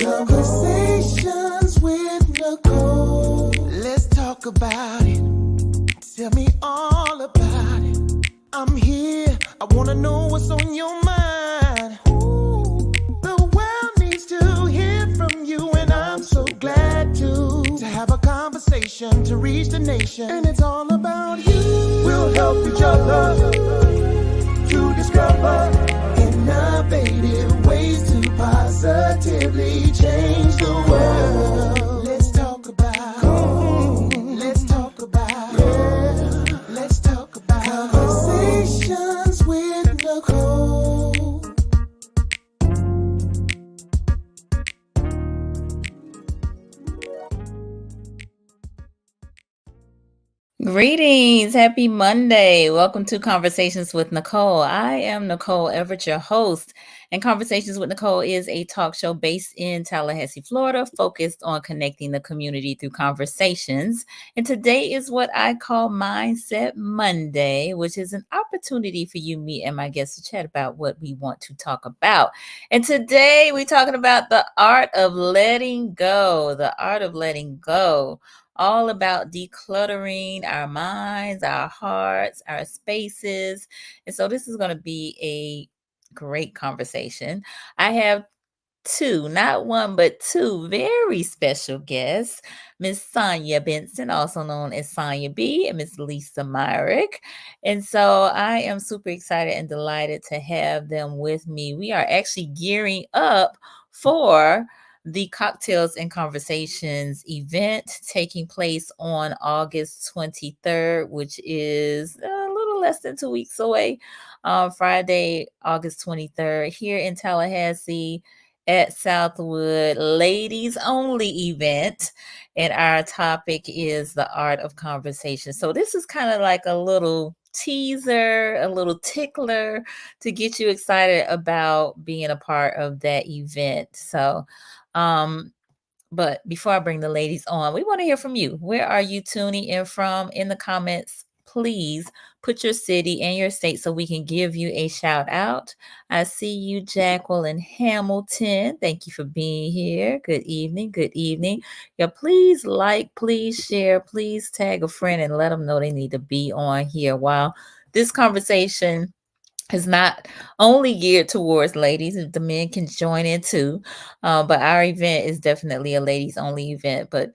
Conversations with Nicole. Let's talk about it. Tell me all about it. I'm here. I wanna know what's on your mind. Ooh, the world needs to hear from you, and I'm so glad to have a conversation to reach the nation. And it's all about you. We'll help each other to discover innovative ways to positively change the world. Let's talk about, let's talk about, yeah. Let's talk about Conversations with Nicole. Greetings. Happy Monday. Welcome to Conversations with Nicole. I am Nicole Everett, your host. And Conversations with Nicole is a talk show based in Tallahassee, Florida, focused on connecting the community through conversations. And today is what I call Mindset Monday, which is an opportunity for you, me, and my guests to chat about what we want to talk about. And today we're talking about the art of letting go, the art of letting go. All about decluttering our minds, our hearts, our spaces. And so this is going to be a great conversation. I have two, not one, but two very special guests, Miss Sonia Benson, also known as Sonia B, and Miss Lisa Myrick. And so I am super excited and delighted to have them with me. We are actually gearing up for the Cocktails and Conversations event taking place on August 23rd, which is a little less than 2 weeks away. Friday, August 23rd, here in Tallahassee at Southwood, ladies only event. And our topic is the art of conversation. So this is kind of like a little teaser, a little tickler to get you excited about being a part of that event. So, but before I bring the ladies on, we want to hear from you. Where are you tuning in from? In the comments, please put your city and your state so we can give you a shout out. I see you, Jacqueline Hamilton. Thank you for being here. Good evening. Good evening. Yeah, please like, please share, please tag a friend and let them know they need to be on here while this conversation is not only geared towards ladies. The men can join in too, but our event is definitely a ladies only event. But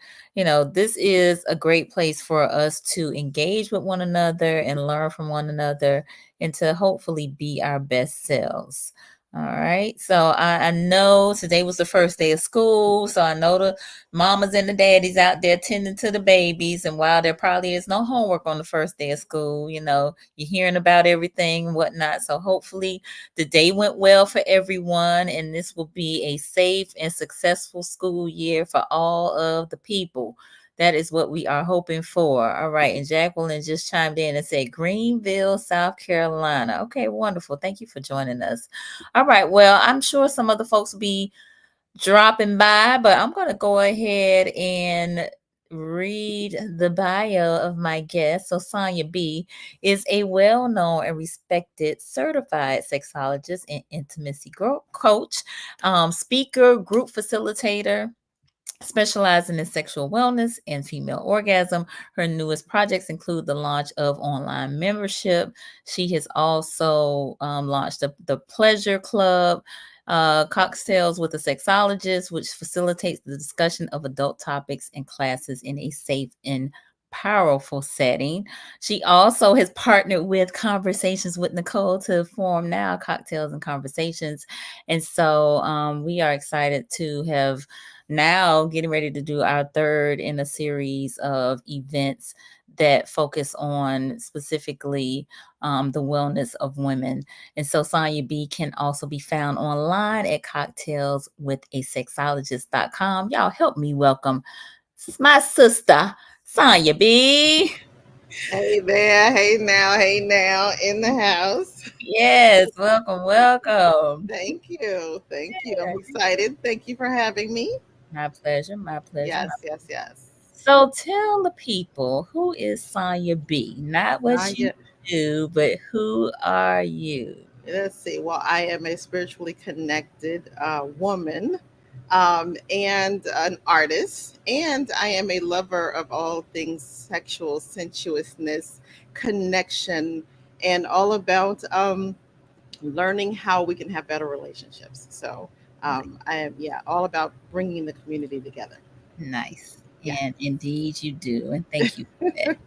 this is a great place for us to engage with one another and learn from one another, and to hopefully be our best selves. All right, so I know today was the first day of school, so I know the mamas and the daddies out there tending to the babies. And while there probably is no homework on the first day of school, you're hearing about everything and whatnot. So hopefully the day went well for everyone, and this will be a safe and successful school year for all of the people. That is what we are hoping for. All right. And Jacqueline just chimed in and said Greenville, South Carolina. Okay, wonderful. Thank you for joining us. All right. Well, I'm sure some other folks will be dropping by, but I'm going to go ahead and read the bio of my guest. So Sonia B is a well-known and respected certified sexologist and intimacy coach, speaker, group facilitator, specializing in sexual wellness and female orgasm. Her newest projects include the launch of online membership. She has also launched the Pleasure Club, Cocktails with a Sexologist, which facilitates the discussion of adult topics and classes in a safe and powerful setting. She also has partnered with Conversations with Nicole to form now Cocktails and Conversations. And so we are excited to have now getting ready to do our third in a series of events that focus on specifically the wellness of women. And so Sonia B can also be found online at cocktailswithasexologist.com. Y'all help me welcome my sister, Sonia B. Hey there, hey now, in the house. Yes, welcome, welcome. Thank you. I'm excited. Thank you for having me. My pleasure, my pleasure. Yes. So tell the people, who is Sonia B? Not what you Tanya, do, but who are you? let's see. Well, I am a spiritually connected woman. and an artist. And I am a lover of all things sexual, sensuousness, connection, and all about learning how we can have better relationships. So I am, yeah, all about bringing the community together. Nice. Yeah. And indeed you do. And thank you for that.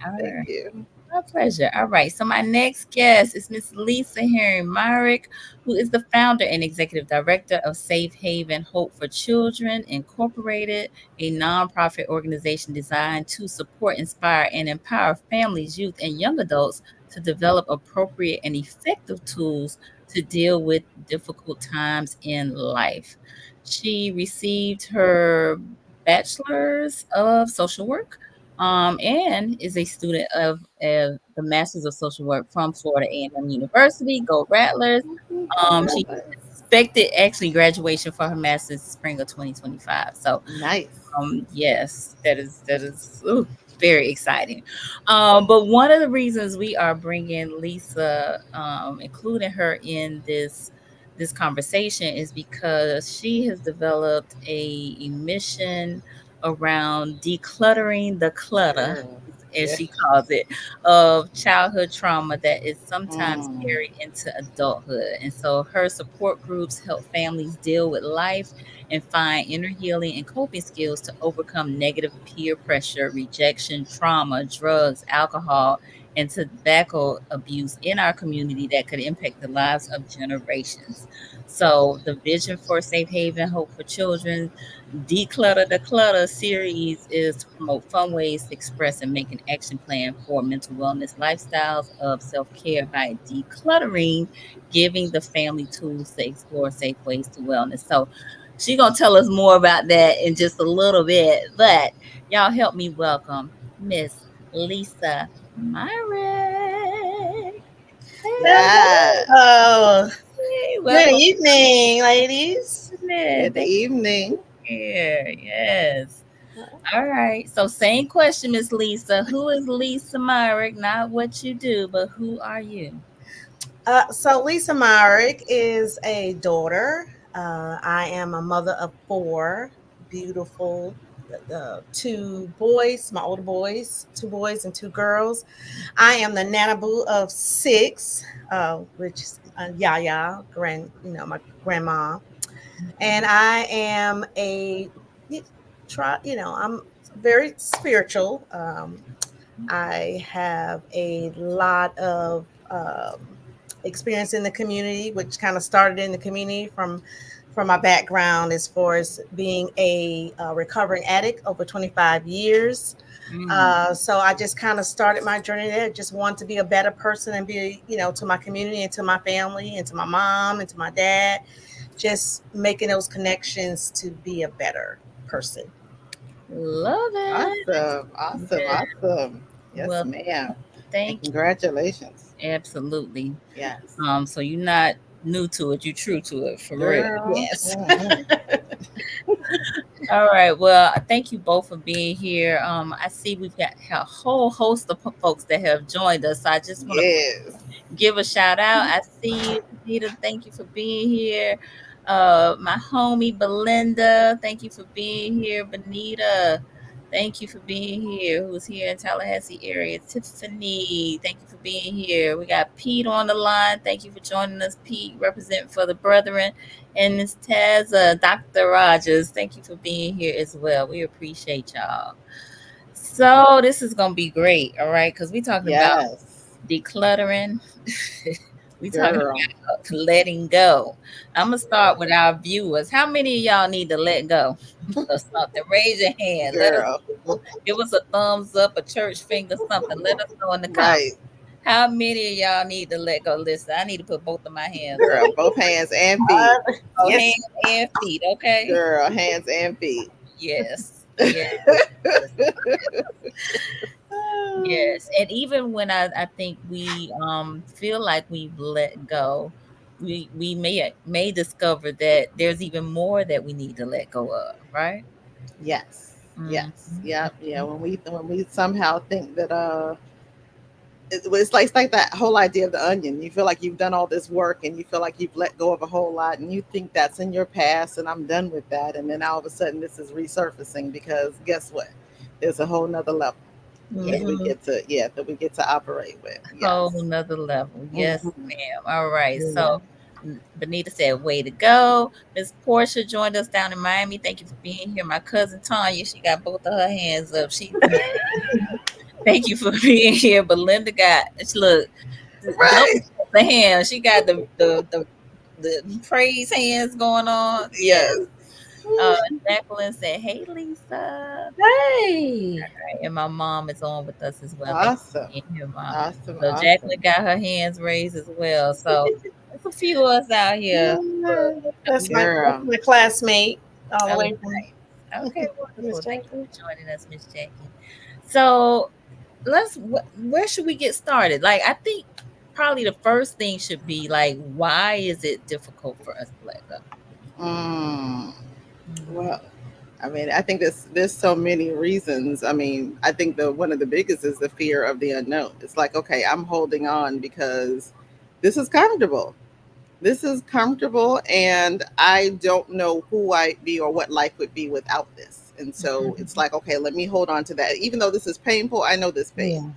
All Thank right. you. My pleasure. All right. So my next guest is Miss Lisa Herring Myrick, who is the founder and executive director of Safe Haven Hope for Children Incorporated, a nonprofit organization designed to support, inspire, and empower families, youth, and young adults to develop appropriate and effective tools to deal with difficult times in life. She received her bachelor's of social work, and is a student of the Masters of Social Work from Florida A&M University. Go Rattlers! She expected actually graduation for her master's spring of 2025. So Nice. yes, that is very exciting. But one of the reasons we are bringing Lisa, including her in this conversation, is because she has developed a mission around decluttering the clutter, Girl. as Yeah. she calls it, of childhood trauma that is sometimes Mm. carried into adulthood. And so her support groups help families deal with life and find inner healing and coping skills to overcome negative peer pressure, rejection, trauma, drugs, alcohol, and tobacco abuse in our community that could impact the lives of generations. So, the vision for Safe Haven Hope for Children Declutter the Clutter series is to promote fun ways to express and make an action plan for mental wellness lifestyles of self care by decluttering, giving the family tools to explore safe ways to wellness. So, she's gonna tell us more about that in just a little bit. But y'all help me welcome Miss Lisa Myrick. Yeah. Hello. Hey, Good welcome. evening, ladies. Thank Good evening. you. Here. Yes. All right. So same question, Miss Lisa. Who is Lisa Myrick? Not what you do, but who are you? So Lisa Myrick is a daughter. I am a mother of four beautiful two boys, my older boys, two boys and two girls. I am the nanaboo of six, which is Yaya, my grandma, and I am I'm very spiritual. I have a lot of experience in the community, which kind of started in the community from my background as far as being a recovering addict over 25 years. Mm, So I just kind of started my journey there. Just want to be a better person and be, to my community and to my family and to my mom and to my dad, just making those connections to be a better person. love it. Awesome. Awesome. Yeah. Awesome. Yes, Well, ma'am. And thank congratulations. you. Absolutely. Yes. So you're not new to it, you're true to it for real. Girl. Yes. Mhm. All right. Well, thank you both for being here. I see we've got a whole host of folks that have joined us. So I just want to Yes. give a shout out. I see you, Anita. Thank you for being here. My homie Belinda, thank you for being here. Benita, thank you for being here. Who's here in Tallahassee area? Tiffany, thank you for being here. We got Pete on the line. Thank you for joining us, Pete, representing for the brethren. And Miss Taz, Dr. Rogers, thank you for being here as well. We appreciate y'all. So this is gonna be great, all right? Because we're talking about Yes. decluttering. We talking Girl. about letting go. I'm gonna start with our viewers. How many of y'all need to let go of something? Raise your hand. Let us Girl. know. Give us a thumbs up, a church finger, something. Let us know in the comments. Right. How many of y'all need to let go? Listen, I need to put both of my hands up. Girl. Both hands and feet. Oh, Yes. hands and feet. Okay. Girl. Hands and feet. Yes. Yes. Yes. Yes, and even when I think we feel like we've let go, we may discover that there's even more that we need to let go of, right? Yes. Mhm. Yes. Yep. Yeah. When we somehow think that it's like that whole idea of the onion. You feel like you've done all this work and you feel like you've let go of a whole lot and you think that's in your past and I'm done with that. And then all of a sudden this is resurfacing because guess what? There's a whole nother level that Yeah. we Mhm. get to, that we get to operate with. Whole Yes. nother level. Yes, Mhm. ma'am. All right. Yeah. So Benita said, way to go. Miss Portia joined us down in Miami. Thank you for being here. My cousin Tanya, she got both of her hands up. She thank you for being here. But Linda got look Right. double the hands. She got the praise hands going on. Yes. Yes. Uh Jacqueline said, hey Lisa. Hey. Right, and my mom is on with us as well. Thank you for Awesome. being here, Mom. Awesome. So Awesome. Jacqueline got her hands raised as well. So there's a few of us out here. That's Girl. my classmate all the Oh, way from nice. Okay, Miss wonderful. Thank you Jackie. for joining us, Miss Jackie. So where should we get started? Like, I think probably the first thing should be like, why is it difficult for us to let go? Mm. Mhm. Well, I mean, I think there's so many reasons. I mean, I think the one of the biggest is the fear of the unknown. It's like, okay, I'm holding on because this is comfortable. This is comfortable, and I don't know who I'd be or what life would be without this. And so it's Mhm. like, okay, let me hold on to that. Even though this is painful, I know this pain. Yeah.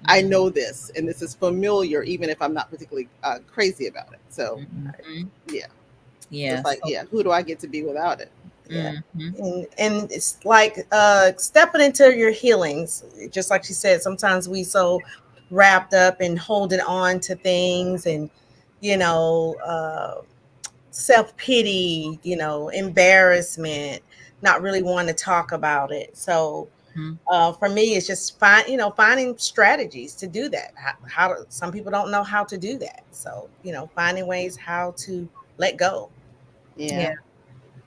I Mhm. know this, and this is familiar, even if I'm not particularly crazy about it. So, Mhm. yeah, Yeah. it's like, So, yeah, who do I get to be without it? Yeah. mhm. And it's like stepping into your healings, just like she said, sometimes we so wrapped up and holding on to things and you know self-pity, embarrassment, not really wanting to talk about it. So Mhm. for me it's just finding strategies to do that. Some people don't know how to do that, so finding ways how to let go. Yeah. Yeah.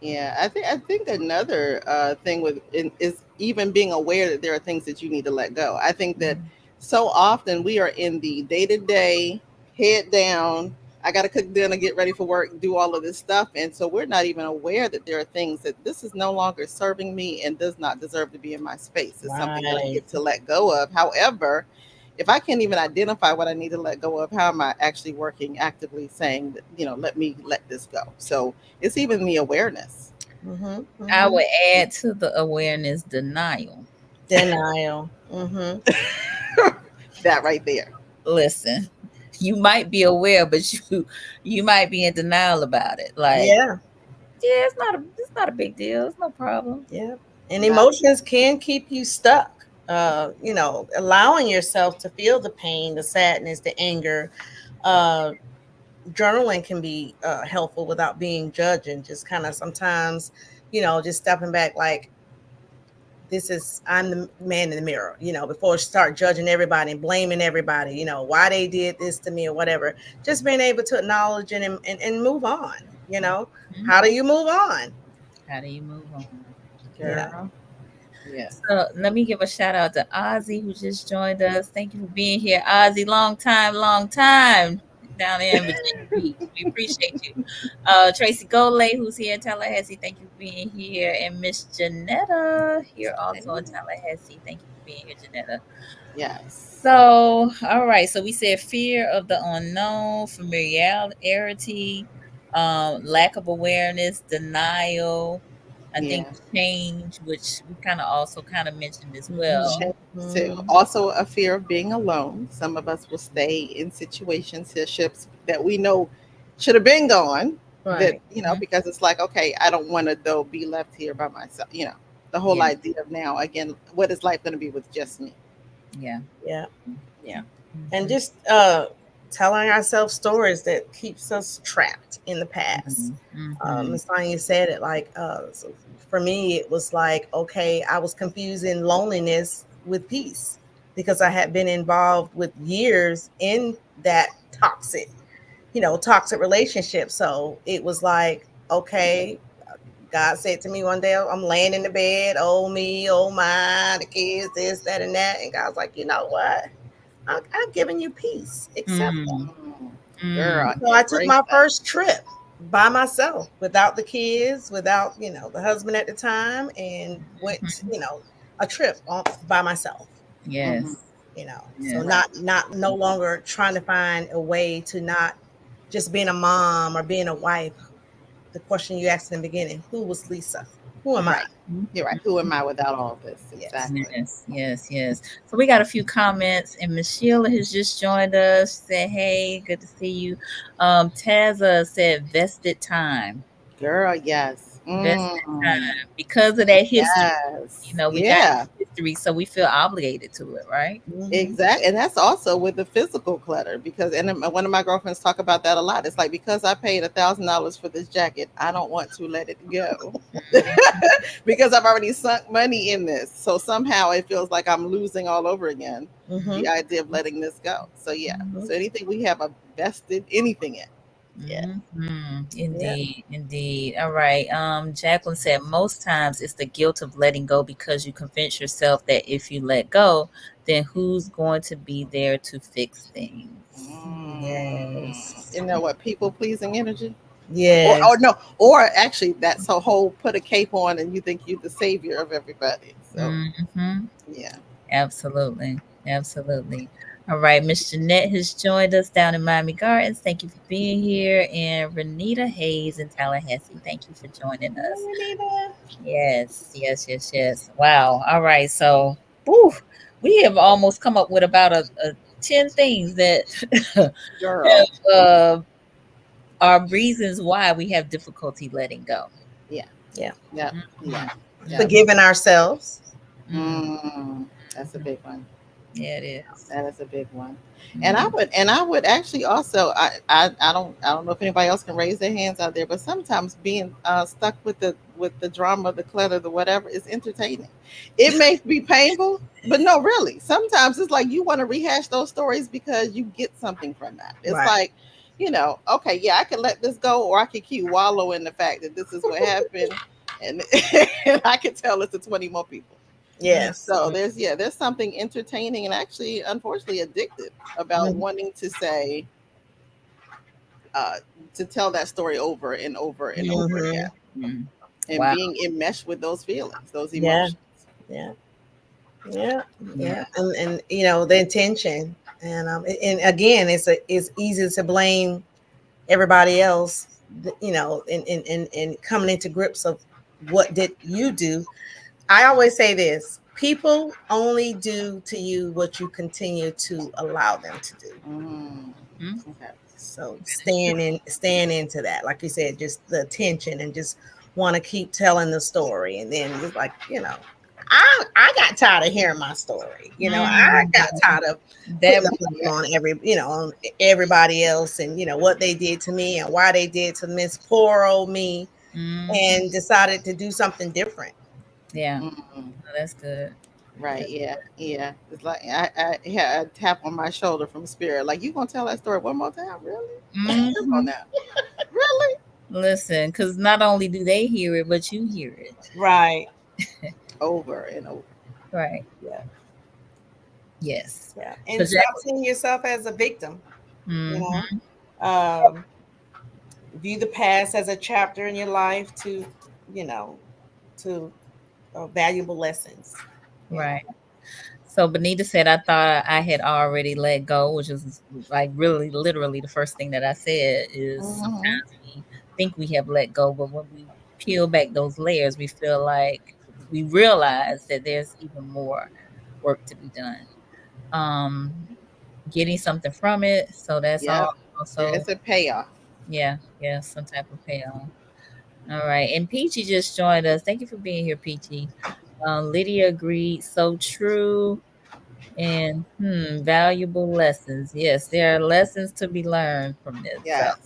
Yeah, I think another thing is even being aware that there are things that you need to let go. I think that Mhm. so often we are in the day to day, head down. I got to cook dinner, get ready for work, do all of this stuff, and so we're not even aware that there are things that this is no longer serving me and does not deserve to be in my space. It's something that I Right. get to let go of. However, if I can't even identify what I need to let go of, how am I actually working actively saying that, let me let this go? So it's even the awareness. Mm-hmm, I mm-hmm. would add to the awareness denial. Denial. Mm-hmm. That right there. Listen, you might be aware, but you might be in denial about it. Like, Yeah. yeah, it's not a big deal. It's no problem. Yeah. And Not emotions can keep you stuck. Allowing yourself to feel the pain, the sadness, the anger. Uh, Journaling can be helpful without being judging. Just kind of sometimes, just stepping back, like I'm the man in the mirror. Before I start judging everybody and blaming everybody. Why they did this to me or whatever. Just being able to acknowledge and move on. Mhm. How do you move on? How do you move on? Yeah. girl. Yeah. So let me give a shout out to Ozzy who just joined us. Thank you for being here, Ozzy. Long time down there in Virginia Beach. We appreciate you. Tracy Golay, who's here in Tallahassee. Thank you for being here, and Miss Janetta here also in Tallahassee. Thank you for being here, Janetta. Yes. So, all right. So we said fear of the unknown, familiarity, lack of awareness, denial. I think Yeah. change, which we kind of also kind of mentioned as well. Mhm, Change too. mhm. Also, a fear of being alone. Some of us will stay in situationships that we know should have been gone. That Right. Mhm. because it's like, okay, I don't want to though be left here by myself. The whole Yeah, idea of now again, what is life going to be with just me? yeah. Yeah. Yeah. And Mhm, just telling ourselves stories that keeps us trapped in the past. mhm, mhm, Miss Sonia said it like, so for me, it was like, okay, I was confusing loneliness with peace because I had been involved with years in that toxic relationship. So it was like, okay, God said to me one day, I'm laying in the bed, oh me, oh my, the kids, this, that, and that. And God's like, you know what? I've given you peace. Accept that. mhm, Mm. mhm, Girl, So I took embrace my that. first trip by myself, without the kids, without the husband at the time, and went mhm. a trip by myself. Mhm. Yes. So Yeah. not no longer trying to find a way to not just being a mom or being a wife. The question you asked in the beginning, who was Lisa? Who am I? Right. You're right. Who am I without all this? Yes. Exactly. Yes. So we got a few comments, and Miss Sheila has just joined us. She said, "Hey, good to see you." Taza said, "Vested time, Girl, yes. vested time, because of that history. Yes. We got Yeah. history, so we feel obligated to it, right?" Mhm. Exactly. And that's also with the physical clutter because, and one of my girlfriends talk about that a lot. It's like, because I paid $1,000 for this jacket, I don't want to let it go because I've already sunk money in this. So somehow it feels like I'm losing all over again. The Mhm. idea of letting this go. So yeah. Mhm. So anything we have invested anything in. Yeah. Yeah. Indeed. All right. Jacqueline said most times it's the guilt of letting go because you convince yourself that if you let go, then who's going to be there to fix things? Yes. You know what? People pleasing energy. Or Yes. no, or actually that's a whole put a cape on and you think you're the savior of everybody. So Mm-hmm. yeah. Absolutely. Absolutely. All right. Miss Jeanette has joined us down in Miami Gardens. Thank you for being here. And Renita Hayes in Tallahassee. Thank you for joining Hi, us. Renita. Yes. Wow. All right. So, whew, we have almost come up with about a 10 things that Girl. have, are reasons why we have difficulty letting go. Yeah. Yeah. Yep. Mhm. Yeah. Yep. Mhm. Forgiving ourselves. Mm. That's a Mhm. big one. Yeah, it is. That is a big one. Mhm. And I would actually also I don't know if anybody else can raise their hands out there, but sometimes being stuck with the drama, the clutter, the whatever is entertaining. It may be painful, but no, really. Sometimes it's like you want to rehash those stories because you get something from that. It's Right. like, okay, yeah, I can let this go, or I can keep wallow in the fact that this is what happened, and, and I can tell it to 20 more people. Yes. So there's something entertaining and actually unfortunately addictive about Mhm. wanting to say uh, to tell that story over and over and over again Mhm. Mm. and Wow. being enmeshed with those feelings, those Yeah. emotions. Yeah. Yeah. Yeah. Yeah. And the intention. And again, it's easy to blame everybody else, and coming into grips of what did you do. I always say this: people only do to you what you continue to allow them to do. Mm, Mm. okay. So stand into that, like you said, just the attention and just want to keep telling the story, and then just like I got tired of hearing my story. I Mm. got tired of putting That the blame on on everybody else, and what they did to me and why they did to Miss poor old me, Mhm. and decided to do something different. Yeah. Mm, Oh, that's good. right. Yeah. Yeah. It's like I had a tap on my shoulder from spirit. Like, you gonna tell that story one more time? Really? Come on Mhm. now. Really? Listen, because not only do they hear it, but you hear it. Right. Over and over. Right. Yeah. Yes. Yeah. So And stop Jack. seeing yourself as a victim. You Mhm. know. Um, View the past as a chapter in your life you know, to valuable lessons. You know. Right. So Benita said, I thought I had already let go, which is like really literally the first thing that I said is Hmm. sometimes we think we have let go, but when we peel back those layers, we feel like we realize that there's even more work to be done. Getting something from it. So that's all Yep. There also, is a payoff. yeah, some type of payoff. All right. And Peachy just joined us. Thank you for being here, Peachy. Lydia agreed. So true. And valuable lessons. Yes, there are lessons to be learned from this. So, Yes.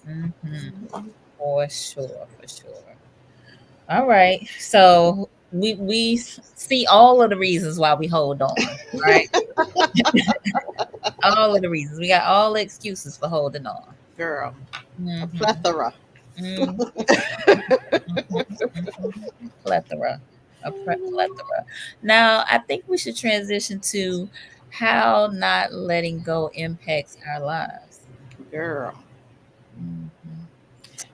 mhm, for sure, for sure. All right. So we see all of the reasons why we hold on, right? All of the reasons. We got all the excuses for holding on. Girl. A Mm-hmm. plethora. Mm-hmm. Mm-hmm. Plethora. Plethora. Now, I think we should transition to how not letting go impacts our lives. Girl. Mhm.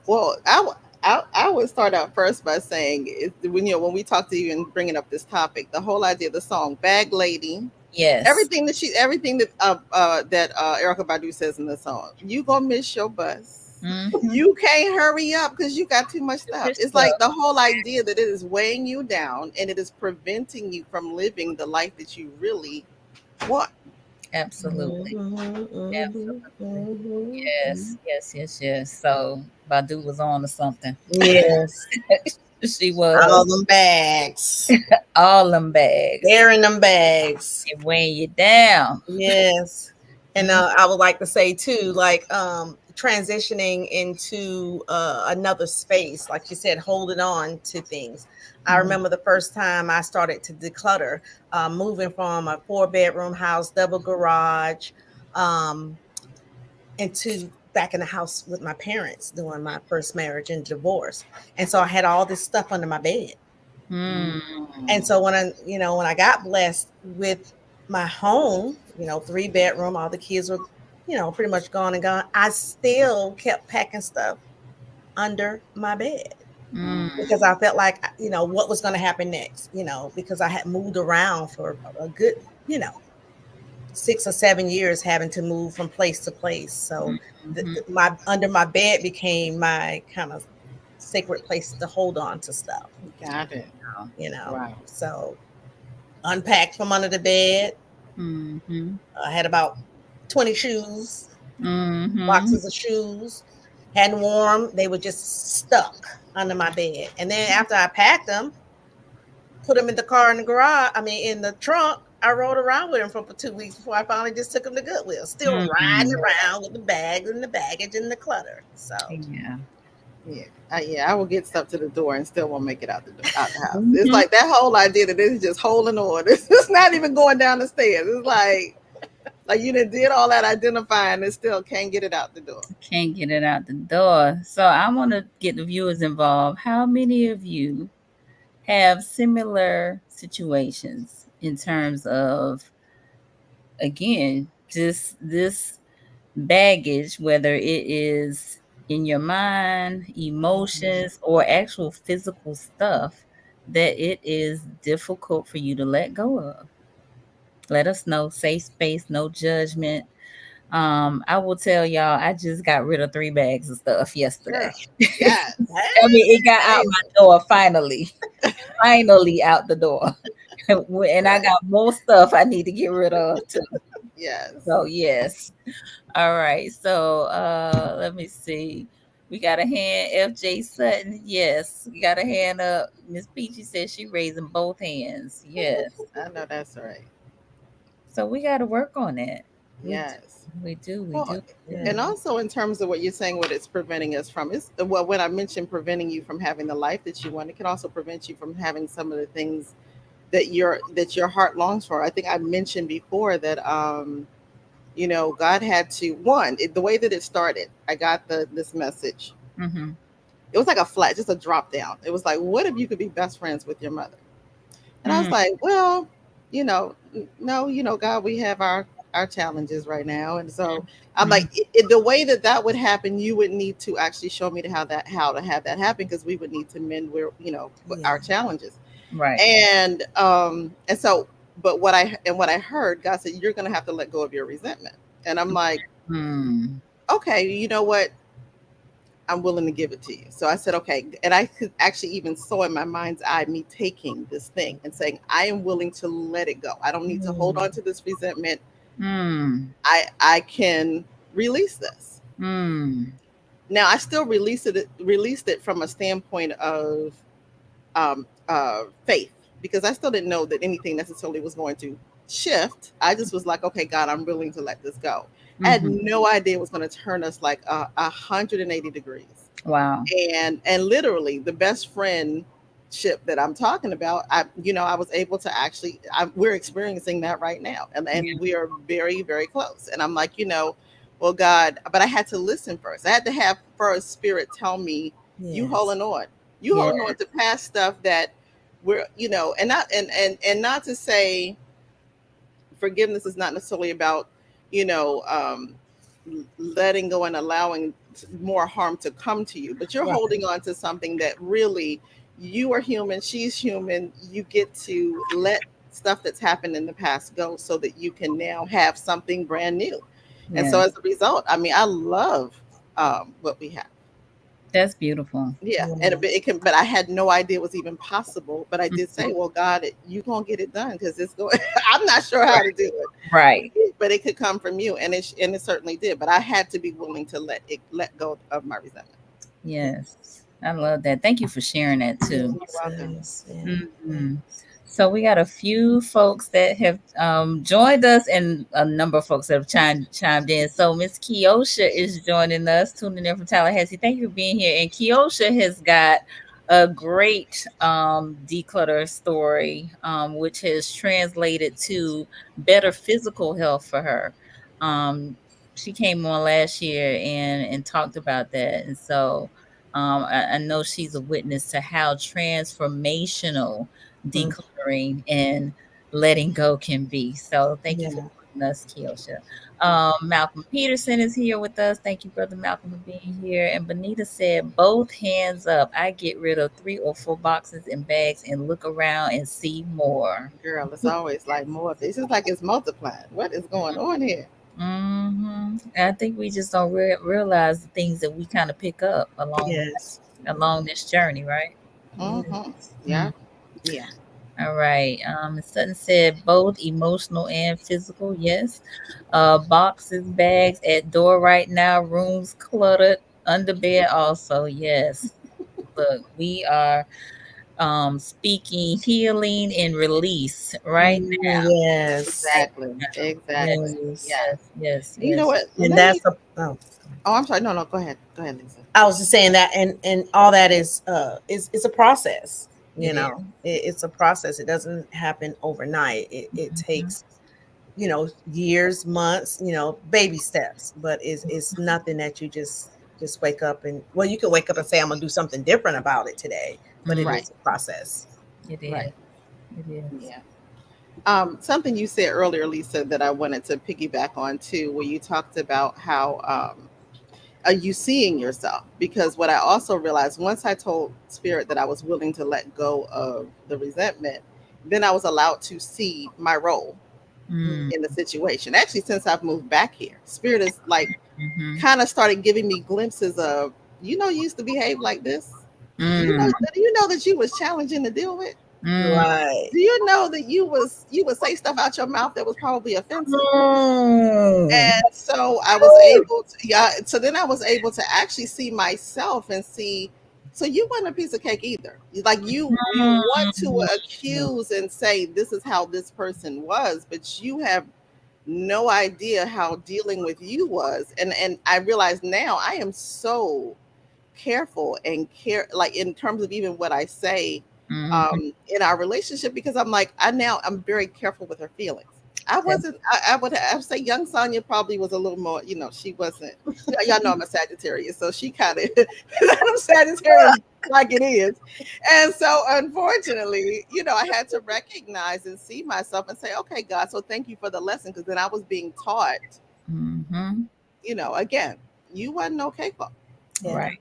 Well, I would start out first by saying when when we talk to you and bringing up this topic, the whole idea of the song "Bag Lady" Yes. Everything that Erica Badu says in the song. You gonna miss your bus. Mm-hmm. You can't hurry up because you got too much stuff. Good It's stuff. like the whole idea that it is weighing you down and it is preventing you from living the life that you really want. Absolutely. Absolutely. Mhm. Yes. Yes. Yes. Yes. So Badu was on to something. Yes. She was. All them bags. All them bags. Carrying them bags. It weighing you down. Yes. And I would like to say too, like transitioning into another space, like you said, holding on to things. I remember the first time I started to declutter, moving from a 4-bedroom house, double garage, um, into back in the house with my parents during my first marriage and divorce. And so I had all this stuff under my bed. Mm. And so when I got blessed with my home, 3-bedroom, all the kids were, pretty much gone and gone. I still kept packing stuff under my bed Mm. because I felt like, what was going to happen next, because I had moved around for a good, 6 or 7 years having to move from place to place. So Mhm. my under my bed became my kind of sacred place to hold on to stuff, Got it. Wow. So unpacked from under the bed. Mhm. I had about 20 shoes, Mhm. boxes of shoes. Hadn't worn them. They were just stuck under my bed. And then after I packed them, put them in the car in the garage, in the trunk, I rode around with them for 2 weeks before I finally just took them to Goodwill. Still riding Mm. around with the bags and the baggage and the clutter. So, Yeah. Yeah, I will get stuff to the door and still won't make it out the house. It's Mhm. like that whole idea that it's just holding on. It's not even going down the stairs. It's like you did all that identifying and still can't get it out the door. Can't get it out the door. So I want to get the viewers involved. How many of you have similar situations in terms of, again, just this baggage, whether it is in your mind, emotions, or actual physical stuff that it is difficult for you to let go of? Let us know. Safe space, no judgment. I will tell y'all, I just got rid of 3 bags of stuff yesterday. Girl, yes. I mean, it got out hey, my door finally. Finally out the door. And I Right. got more stuff I need to get rid of too. Yes. So yes. All right. So let me see. We got a hand, FJ Sutton. Yes. We got a hand up. Miss Peachy says she raising both hands. Yes. I know that's right. So we got to work on that. Yes. We do. We Well, do. We yeah. and do. also in terms of what you're saying, what it's preventing us from is well, when I mentioned preventing you from having the life that you want, it can also prevent you from having some of the things that your heart longs for. I think I mentioned before that God had to the way that it started. I got this message. Mm-hmm. It was like a flat, just a drop down. It was like, what if you could be best friends with your mother? And I was like, well, no, God, we have our challenges right now, and so I'm Mm-hmm. like, the way that would happen, you would need to actually show me how to have that happen because we would need to mend where Yeah. our challenges, Right. and so, but what I heard, God said, you're going to have to let go of your resentment, and I'm like, Mm. okay, you know what? I'm willing to give it to you. So I said, okay. And I could actually even saw in my mind's eye me taking this thing and saying, I am willing to let it go. I don't need to hold on to this resentment. Mm. I can release this. Mm. Now I still released it from a standpoint of faith because I still didn't know that anything necessarily was going to shift. I just was like, okay, God, I'm willing to let this go. I had Mm-hmm. no idea it was going to turn us like 180 degrees. Wow. And literally the best friendship that I'm talking about, I was able to actually, we're experiencing that right now, and we are very, very close. And I'm like, well, God, but I had to listen first. I had to have first Spirit tell me, you Yes. holding on, you Yeah. holding on to past stuff that we're, and not not to say forgiveness is not necessarily about, you know, um, letting go and allowing more harm to come to you, but you're Right. holding on to something that really, you are human, she's human. You get to let stuff that's happened in the past go so that you can now have something brand new. And so Yeah, as a result, I mean, I love what we have. that's beautiful. Yeah, and Yeah. it can, but I had no idea it was even possible. But I did say, "Well, God, you gonna get it done because it's going." I'm not sure how to do it, Right. but it could come from you, and it certainly did. But I had to be willing to let go of my resentment. Yes. I love that. Thank you for sharing that too. You're welcome. Yeah. Hmm. So we got a few folks that have joined us, and a number of folks that have chimed in. So Miss Kiosha is joining us, tuning in from Tallahassee. Thank you for being here. And Kiosha has got a great declutter story, which has translated to better physical health for her. Um, she came on last year and talked about that, and so I know she's a witness to how transformational Mm. decluttering and letting go can be. So thank you for Yeah. joining us, Kiosha. Malcolm Peterson is here with us. Thank you, Brother Malcolm, for being here. And Bonita said, both hands up. I get rid of 3 or 4 boxes and bags and look around and see more. Girl, it's always like more of this. It's like it's multiplying. What is going on here? I think we just don't realize the things that we kind of pick up Yes. along this journey, right? Mm-hmm. Mm. Yeah, yeah. All right. Sutton said both emotional and physical. Yes. Boxes, bags at door right now. Rooms cluttered. Under bed also. Yes. Look, we are speaking healing and release right Mhm. now. Yes. Right Exactly, now. exactly. Yes. Yes. Yeah. Yes. Yes. And you know Yes. what? And Let me. that's a oh. Oh, I'm sorry. No, no. Go ahead, Lisa. I was just saying that, and all that is it's a process. You It is. know, it's a process. It doesn't happen overnight. It Mhm. takes years, months, baby steps. But it's nothing that you just wake up and well, you can wake up and say I'm gonna do something different about it today, but it Mm, Right, is a process. it is. right. It is. Yeah. Something you said earlier, Lisa, that I wanted to piggyback on too, where you talked about how are you seeing yourself? Because what I also realized once I told Spirit that I was willing to let go of the resentment, then I was allowed to see my role Mm, in the situation. Actually, since I've moved back here, Spirit is like mm-hmm. kind of started giving me glimpses of, you used to behave like this. Mm, Do you know that you was challenging to deal with? mm. Right. Do you know that you would say stuff out your mouth that was probably offensive? Mm. And so I was able to, yeah. So then I was able to actually see myself and see. So you weren't a piece of cake either. Like you want to accuse and say this is how this person was, but you have no idea how dealing with you was. And I realize now I am so careful and care, like in terms of even what I say Mm-hmm. in our relationship, because I'm very careful with her feelings. I wasn't. I would say young Sonia probably was a little more. She wasn't. Y'all know I'm a Sagittarius, so she kind of I'm Sagittarius like it is, and so unfortunately, I had to recognize and see myself and say, okay, God, so thank you for the lesson, because then I was being taught. Mm-hmm. Again, you wasn't okay for. Yeah. Right.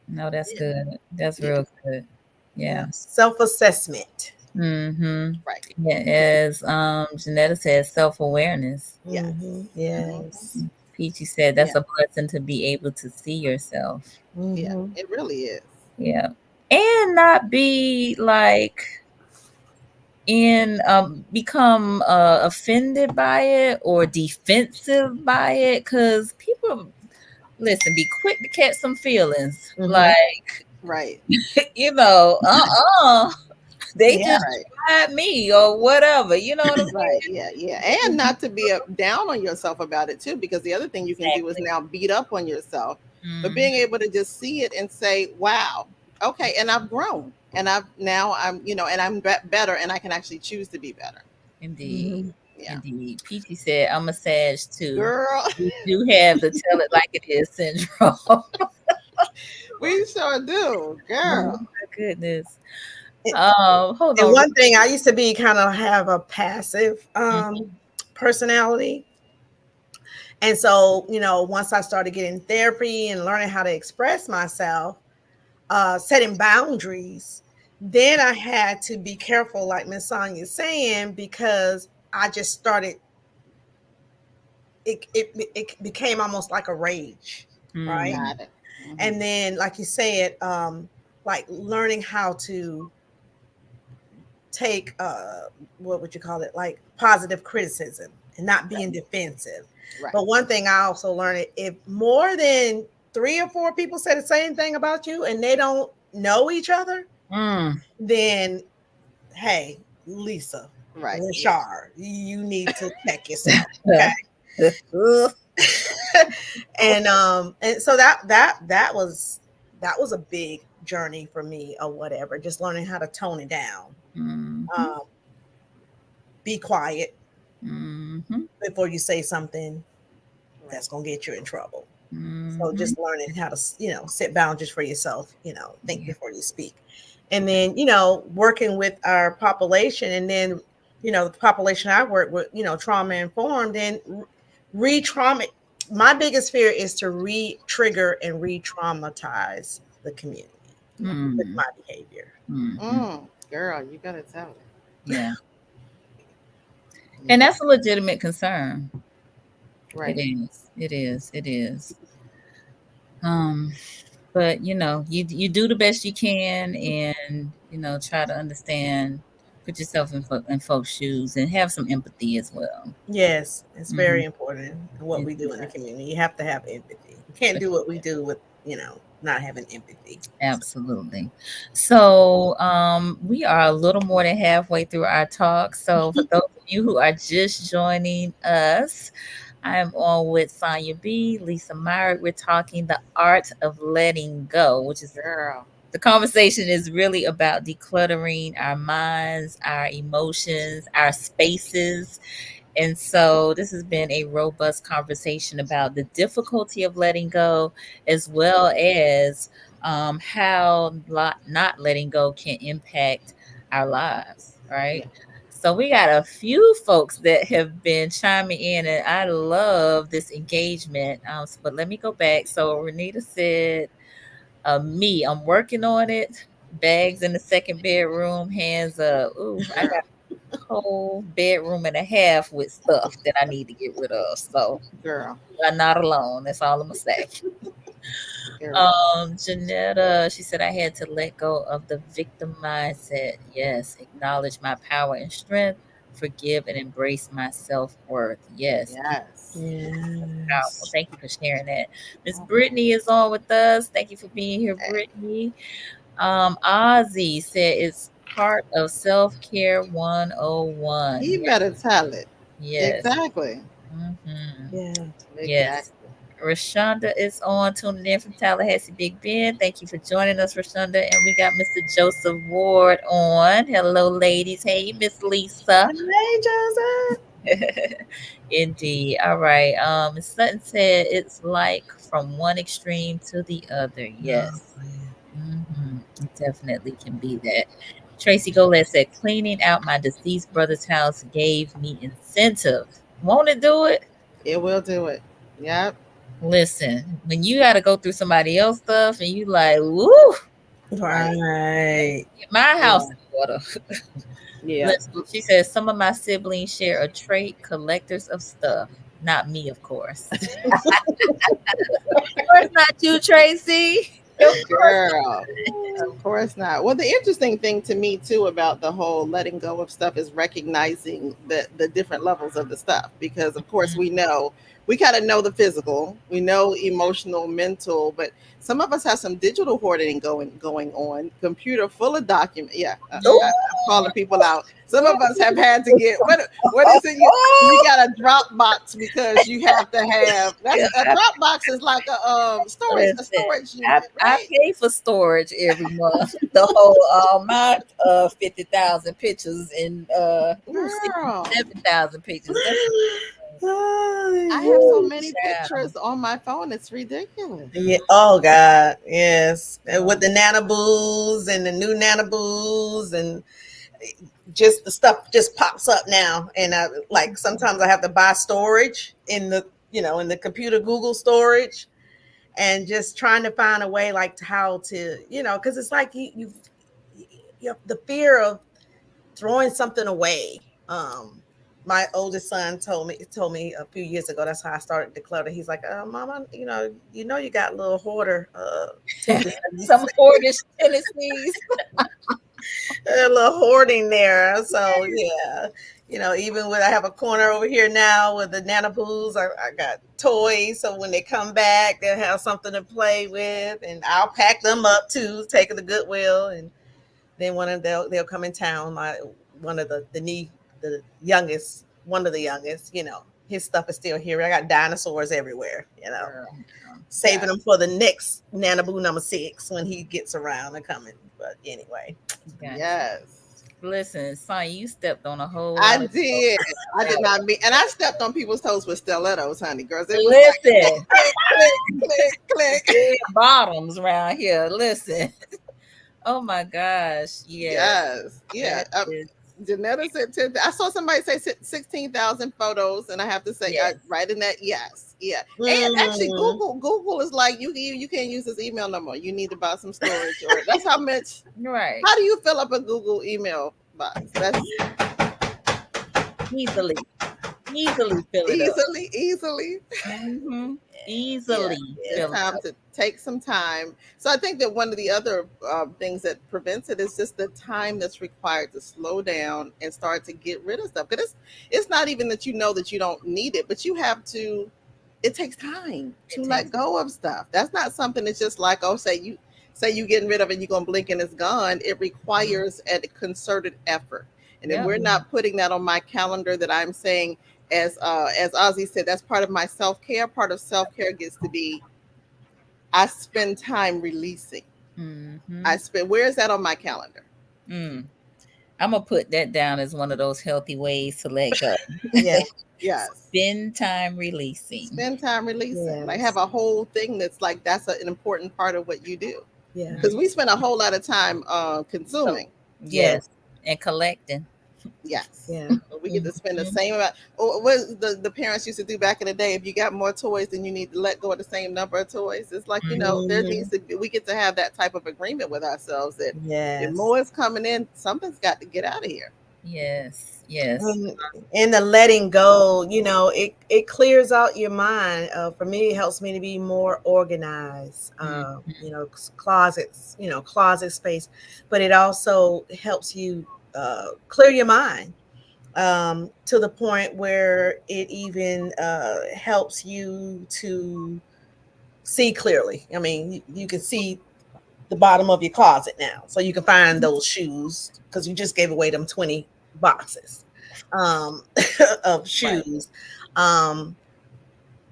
No, that's Yeah, good. That's yeah, real good. Yeah. Yeah. Self-assessment. Mm-hmm. right. Yeah, as Janetta said, self-awareness. Yes. Yes. Mhm. Peachy said that's Yeah. a blessing to be able to see yourself. Yeah. Hmm. It really is. Yeah. And not be like in become offended by it or defensive by it, because people, listen, be quick to catch some feelings, Hmm. like Right. uh-uh, they Yeah. just Right. tried me or whatever, you know what I'm Right. Yeah. Yeah. And not to be down on yourself about it too, because the other thing you can do is saying? now beat up on yourself. But Exactly. being able to just see it and say, "Wow, okay," and I've grown, and I'm better, and I can actually choose to be better. Indeed. Hmm. Yeah, Indeed. Peachy said, I'm a Sag too. girl, You do have the tell it like it is syndrome. Oh we sure do, my girl. goodness. And Hold and on. one thing I used to be kind of have a passive Mhm. personality. And so, once I started getting therapy and learning how to express myself, setting boundaries, then I had to be careful, like Miss Sonia's saying, because I just started. It became almost like a rage, right? Mm. Got it. Hmm. And then, like you said, like learning how to take what would you call it, like positive criticism and not Right. being defensive. Right. But one thing I also learned, if more than 3 or 4 people say the same thing about you and they don't know each other, Mm. then hey, Lisa, Right. Yeah. Rashard, you need to check yourself. Okay. Ugh. And so that was a big journey for me or whatever, just learning how to tone it down. Mhm. um, be quiet Mhm. before you say something Right. that's going to get you in trouble. So Mhm. just learning how to, set boundaries for yourself, think Yeah. before you speak. And then, working with our population, and then, the population I work with, trauma informed, and re-trauma. My biggest fear is to re-trigger and re-traumatize the community with Mm. my behavior. Mhm. Girl, you gotta tell it. Yeah. And Yeah. that's a legitimate concern. It Right. is. It is. It is. Um, but you do the best you can, and try to understand, put yourself in folks' shoes, and have some empathy as well. Yes, it's Hmm. very important what It we do in the is. community. You have to have empathy. You can't do what we do with, not having empathy. So, Absolutely. So, we are a little more than halfway through our talk. So, for those of you who are just joining us, I am on with Sonia B, Lisa Myrick. We're talking the art of letting go, which is Girl. the conversation is really about decluttering our minds, our emotions, our spaces. And so this has been a robust conversation about the difficulty of letting go, as well as how not letting go can impact our lives, Yeah. right? So we got a few folks that have been chiming in, and I love this engagement. But let me go back. So Renita said, me, I'm working on it. Bags in the second bedroom, hands up. Ooh, I Girl. got whole bedroom and a half with stuff that I need to get rid of. So Girl. you are not alone. That's all I'm gonna say. Girl. Janetta, she said I had to let go of the victim mindset. Yes, acknowledge my power and strength, forgive and embrace my self-worth. Yes, Yes. powerful. yes. Thank you for sharing that. Miss Mhm. Brittany is on with us. Thank you for being here, Brittany. Ozzy said it's part of self-care 101. You better tell it. Yes. Exactly. Mm-hmm. Yeah. Yes. Exactly. Rashonda is on, tuning in from Tallahassee, Big Bend. Thank you for joining us, Rashonda. And we got Mr. Joseph Ward on. Hello, ladies. Hey, Miss Lisa. Hey, Joseph. Indeed. All right. Miss Sutton said it's like from one extreme to the other. Oh, Yes. Hmm. It definitely can be that. Tracy Golette said, cleaning out my deceased brother's house gave me incentive. Won't it do it? It will do it. Yep. Listen, when you got to go through somebody else's stuff and you like, woo, Right. right. get my house Yeah. in order. Yeah. Listen, she says some of my siblings share a trait, collectors of stuff. Not me, of course. Of course not you, Tracy. Of course Girl. Of course not. Well, the interesting thing to me too about the whole letting go of stuff is recognizing the different levels of the stuff, because of course not. we kind of know the physical, we know emotional, mental, but some of us have some digital hoarding going on. Computer full of document. Yeah, Oh, I'm calling people out. Some of us have had to get what is it? You got a Dropbox because you have to have that's Yeah, a Dropbox is like a listen, storage I, unit, I right? pay for storage every month. The whole my 50,000 pictures and Girl, 67,000 pictures. That's I have so oh, many child. pictures on my phone. It's ridiculous. yeah. Oh God, yes. And with Um, the nanoboos and the new nanoboos, and just the stuff just pops up now. And like sometimes I have to buy storage in the in the computer Google storage, and just trying to find a way like to how to because it's like the fear of throwing something away. My oldest son told me a few years ago. That's how I started declutter. He's like, "Mama, you got a little hoarder tendencies, Some hoardish tendencies. a little hoarding there." So yeah, even when I have a corner over here now with the nanoboos, I got toys. So when they come back, they'll have something to play with, and I'll pack them up too, take it to Goodwill, and then they'll come in town. One of the youngest, one of the youngest, his stuff is still here. I got dinosaurs everywhere, Girl. saving them for the next Nanaboo number 6 when he gets around and coming. But anyway, Gotcha. Yes. Listen, Sonya, you stepped on a whole I lot of did. I did not mean, and I stepped on people's toes with stilettos, honey, girls. It was Listen, like click, click, click. red bottoms around here. Listen. Oh my gosh. Yes. Yes. Yeah. That is, Janetta said 10. I saw somebody say 16,000 photos, and I have to say, yes. right in that, yes, yeah. And actually, Google is like, you can't use this email no more. You need to buy some storage, or that's how much. Right. How do you fill up a Google email box? That's Easily fill it easily. up. Easily Yeah, fill it's it time up. to take some time. So I think that one of the other things that prevents it is just the time that's required to slow down and start to get rid of stuff. Because it's not even that that you don't need it, but you have to. It takes time to let go of stuff. That's not something that's just like, oh, say you getting rid of it, you're gonna blink and it's gone. It requires a concerted effort, and if Yeah. we're not putting that on my calendar, that I'm saying, as Ozzy said, that's part of my self-care. Part of self-care gets to be, I spend time releasing. Where is that on my calendar? I'm gonna put that down as one of those healthy ways to let go. Yes. Spend time releasing. Spend time releasing. Yes. Like, have a whole thing that's like, that's an important part of what you do. Yeah. Because we spend a whole lot of time consuming. Yes. And collecting. Yes. Yeah. We get to spend the same amount. What the parents used to do back in the day, if you got more toys, then you need to let go of the same number of toys. It's like, there needs to be, we get to have that type of agreement with ourselves that if more is coming in, something's got to get out of here. Yes. And the letting go, it clears out your mind. For me, it helps me to be more organized. Closets, closet space, but it also helps you clear your mind to the point where it even helps you to see clearly. I mean, you can see the bottom of your closet now, so you can find those shoes because you just gave away them 20 boxes of shoes.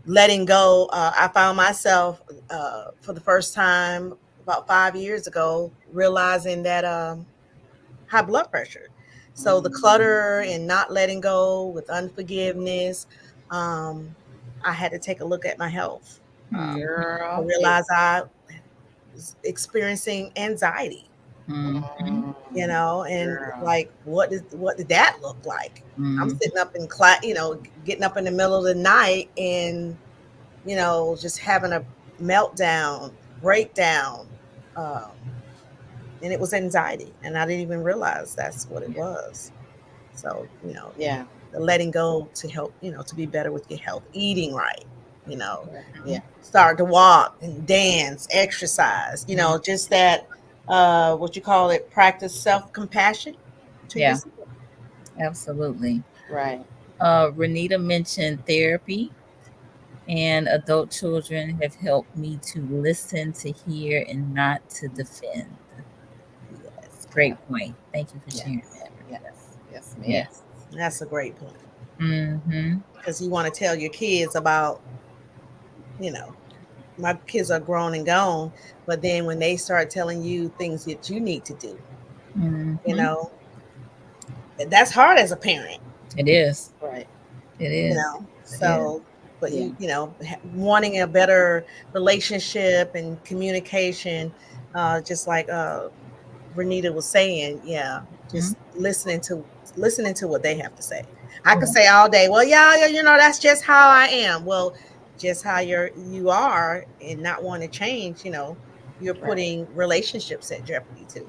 Letting go, I found myself for the first time about 5 years ago realizing that high blood pressure. So the clutter and not letting go with unforgiveness, I had to take a look at my health. I realized I was experiencing anxiety. And like, what did that look like? I'm sitting up in class, getting up in the middle of the night and just having a meltdown, breakdown, and it was anxiety, and I didn't even realize that's what it was. So the letting go to help, to be better with your health, eating right, start to walk and dance, exercise, just that what you call it, practice self-compassion to yourself. Absolutely. Right. Renita mentioned therapy, and adult children have helped me to listen, to hear, and not to defend. Yes, great point. Thank you for sharing that. Yes, ma'am. Yes, that's a great point. Because you want to tell your kids about, my kids are grown and gone, but then when they start telling you things that you need to do, that's hard as a parent. It is. Right. It is. So, but wanting a better relationship and communication, just like Renita was saying, just listening to what they have to say. I could say all day, well, that's just how I am. Well, just how you are and not want to change, you're Right. putting relationships at jeopardy too.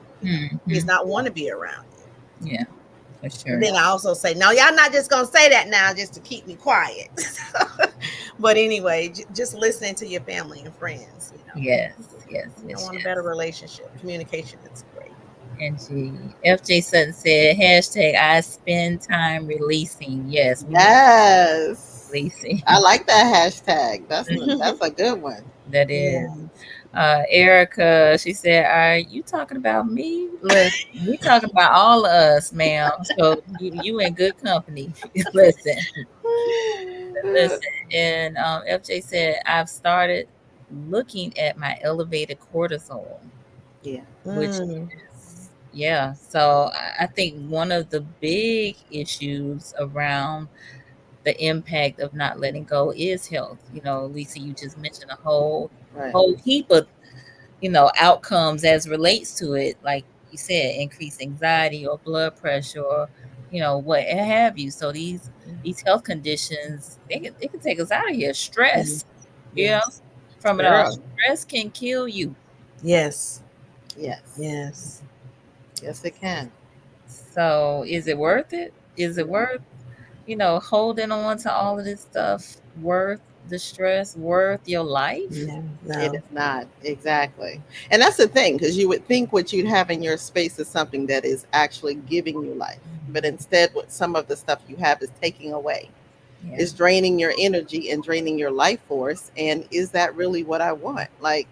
He's Mhm. not want to be around you. Yeah, for And sure. then I also say, no, y'all not just gonna say that now just to keep me quiet. But anyway, just listening to your family and friends. Yes, yes, I yes, want a better yes. relationship. Communication is great. And FJ Sutton said, hashtag I spend time releasing. Yes, we need Yes. releasing. I like that hashtag. That's a good one. That is. Yes. Erica, she said, are you talking about me? Listen, we talking about all of us, ma'am. So you in good company. Listen, listen. And FJ said, I've started looking at my elevated cortisol, Yeah. which Mm, is, yeah. So I think one of the big issues around the impact of not letting go is health. Lisa, you just mentioned a whole Right. whole heap of outcomes as relates to it, like you said, increased anxiety or blood pressure or what have you. So these health conditions, they can take us out of here. mm, Stress, you know yes. from it all. Girl. Stress can kill you. Yes. Yes. Yes. Yes, it can. So is it worth it? Is it worth holding on to all of this stuff? Worth the stress? Worth your life? No. It No. is not. Exactly. And that's the thing, because you would think what you'd have in your space is something that is actually giving you life. But instead, what some of the stuff you have is taking away, Yeah. is draining your energy and draining your life force. And is that really what I want? Like,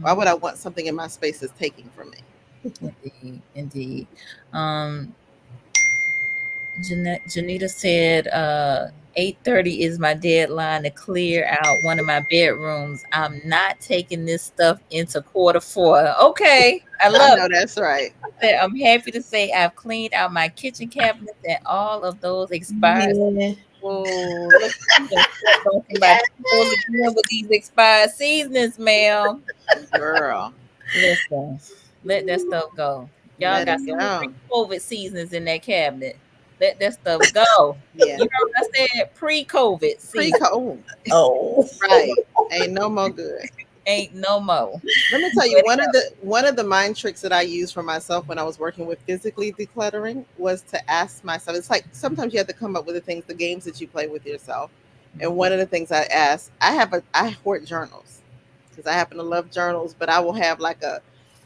why Mhm. would I want something in my space that's taking from me? Indeed, indeed. Um, Janita said, 8:30 is my deadline to clear out one of my bedrooms. I'm not taking this stuff into quarter four. Okay, I I love know that's right. it. I'm happy to say I've cleaned out my kitchen cabinets and all of those expired. Yeah. Oh, look, you done stepped on somebody's toes again with these expired seasonings, ma'am. Girl, Listen, let that stuff go. Y'all let got it some go. pre-COVID seasonings in that cabinet. Let that stuff go. Yeah. You know what I said? Pre-COVID Pre season oh, Oh. right. Ain't no more good. ain't no more. Let me tell you, Let it one of the mind tricks that I used for myself when I was working with physically decluttering was to ask myself. It's like sometimes you have to come up with the things, the games that you play with yourself. And one of the things I asked, I hoard journals because I happen to love journals, but I will have like a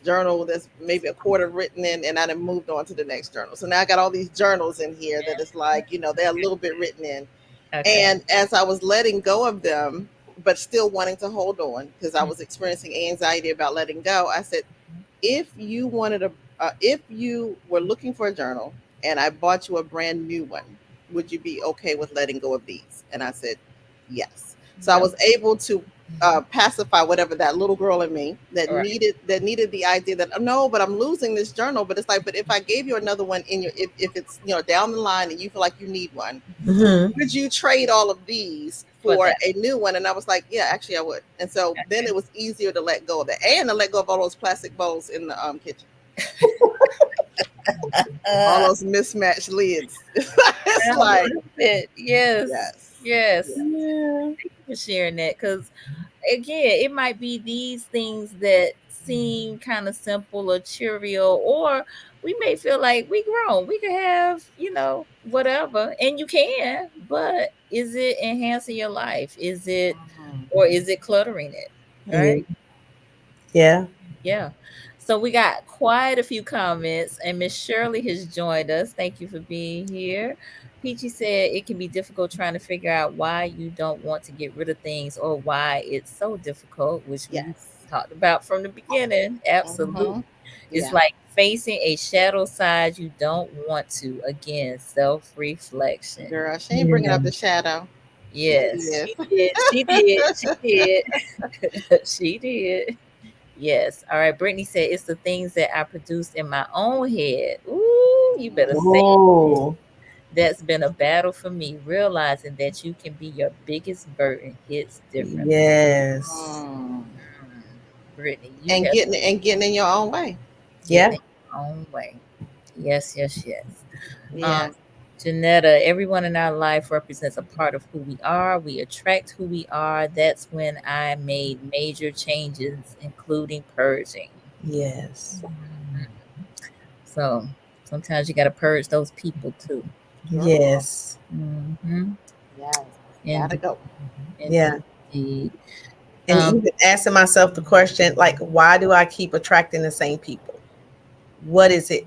journal that's maybe a quarter written in, and I then moved on to the next journal. So now I got all these journals in here that is like, they're a little bit written in. go. Okay. And as I was letting go of them, but still wanting to hold on because I was experiencing anxiety about letting go, I said, if you were looking for a journal and I bought you a brand new one, would you be okay with letting go of these? And I said, yes. So I Yep. was able to pacify whatever that little girl in me that Right. needed the idea that, oh, no, but I'm losing this journal. But it's like, but if I gave you another one in your, if it's down the line and you feel like you need one, Hmm. would you trade all of these For for that. a new one? And I was like, yeah, actually I would. And so then it was easier to let go of that and to let go of all those plastic bowls in the kitchen, all Uh, those mismatched lids. I It's like, love it. Yes. yes, Yes. yes. Yeah. Thank you for sharing that, because again, it might be these things that seem kind of simple or trivial, or we may feel like we grown. We can have, whatever, and you can, but is it enhancing your life? Mhm. Or is it cluttering it? Yeah. Right? Yeah. Yeah. So we got quite a few comments, and Miss Shirley has joined us. Thank you for being here. Peachy said it can be difficult trying to figure out why you don't want to get rid of things or why it's so difficult, which we Yes. talked about from the beginning. Absolutely. Hmm. It's Yeah. like facing a shadow side you don't want to. Again, self reflection. Girl, she ain't bringing Yeah. up the shadow. She Yes, is. she did. She did. She did. She did. Yes. All right. Brittany said it's the things that I produced in my own head. Ooh, you better say it. Oh. That's been a battle for me, realizing that you can be your biggest burden hits differently. Yes. Mm. Mm, Brittany, you And have getting in your own way. getting Yeah. it your own way. Yes, yes, yes. Um, Yeah. Janetta, everyone in our life represents a part of who we are. We attract who we are. That's when I made major changes, including purging. Yes. So sometimes you got to purge those people too. Sure. Yes. Mm-hmm. Yes. Gotta Indeed. go. Yeah. Indeed. And even asking myself the question, like, why do I keep attracting the same people? What is it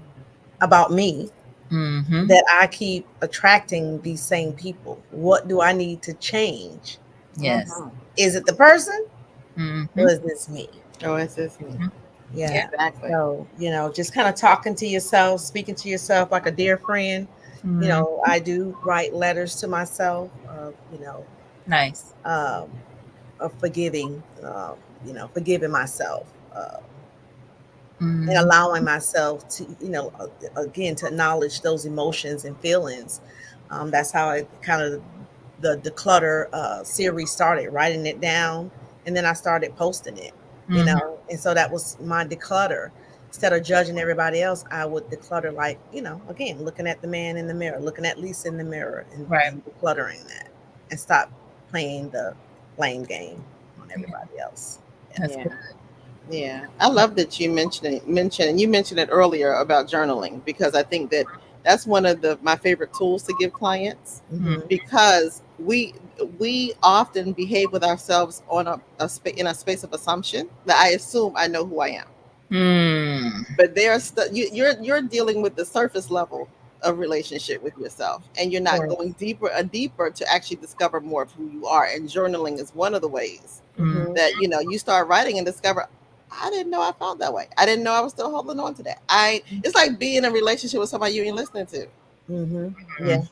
about me Mm-hmm. that I keep attracting these same people? What do I need to change? Yes. Is it the person Mm-hmm. or is this me? Oh, it's just me. Yeah. Exactly. So, just kind of talking to yourself, speaking to yourself like a dear friend. Mm-hmm. I do write letters to myself of, Nice. um, of forgiving, forgiving myself. And Mm-hmm. allowing myself to, again, to acknowledge those emotions and feelings. That's how I kind of the declutter series started, writing it down, and then I started posting it. Mm-hmm. And so that was my declutter. Instead of judging everybody else, I would declutter, like, again, looking at the man in the mirror, looking at Lisa in the mirror, and, Right. and decluttering that, and stop playing the blame game on Yeah. everybody else. That's Yeah. good. Yeah, I love that you you mentioned it earlier about journaling, because I think that that's one of my favorite tools to give clients, Mm-hmm. because we often behave with ourselves on in a space of assumption that I assume I know who I am. Mm. But you're dealing with the surface level of relationship with yourself, and you're not going deeper to actually discover more of who you are. And journaling is one of the ways Mm. Mm-hmm. that you start writing and discover, I didn't know I felt that way. I didn't know I was still holding on to that. It's like being in a relationship with somebody you ain't listening to. Mm-hmm. Yeah. Mm.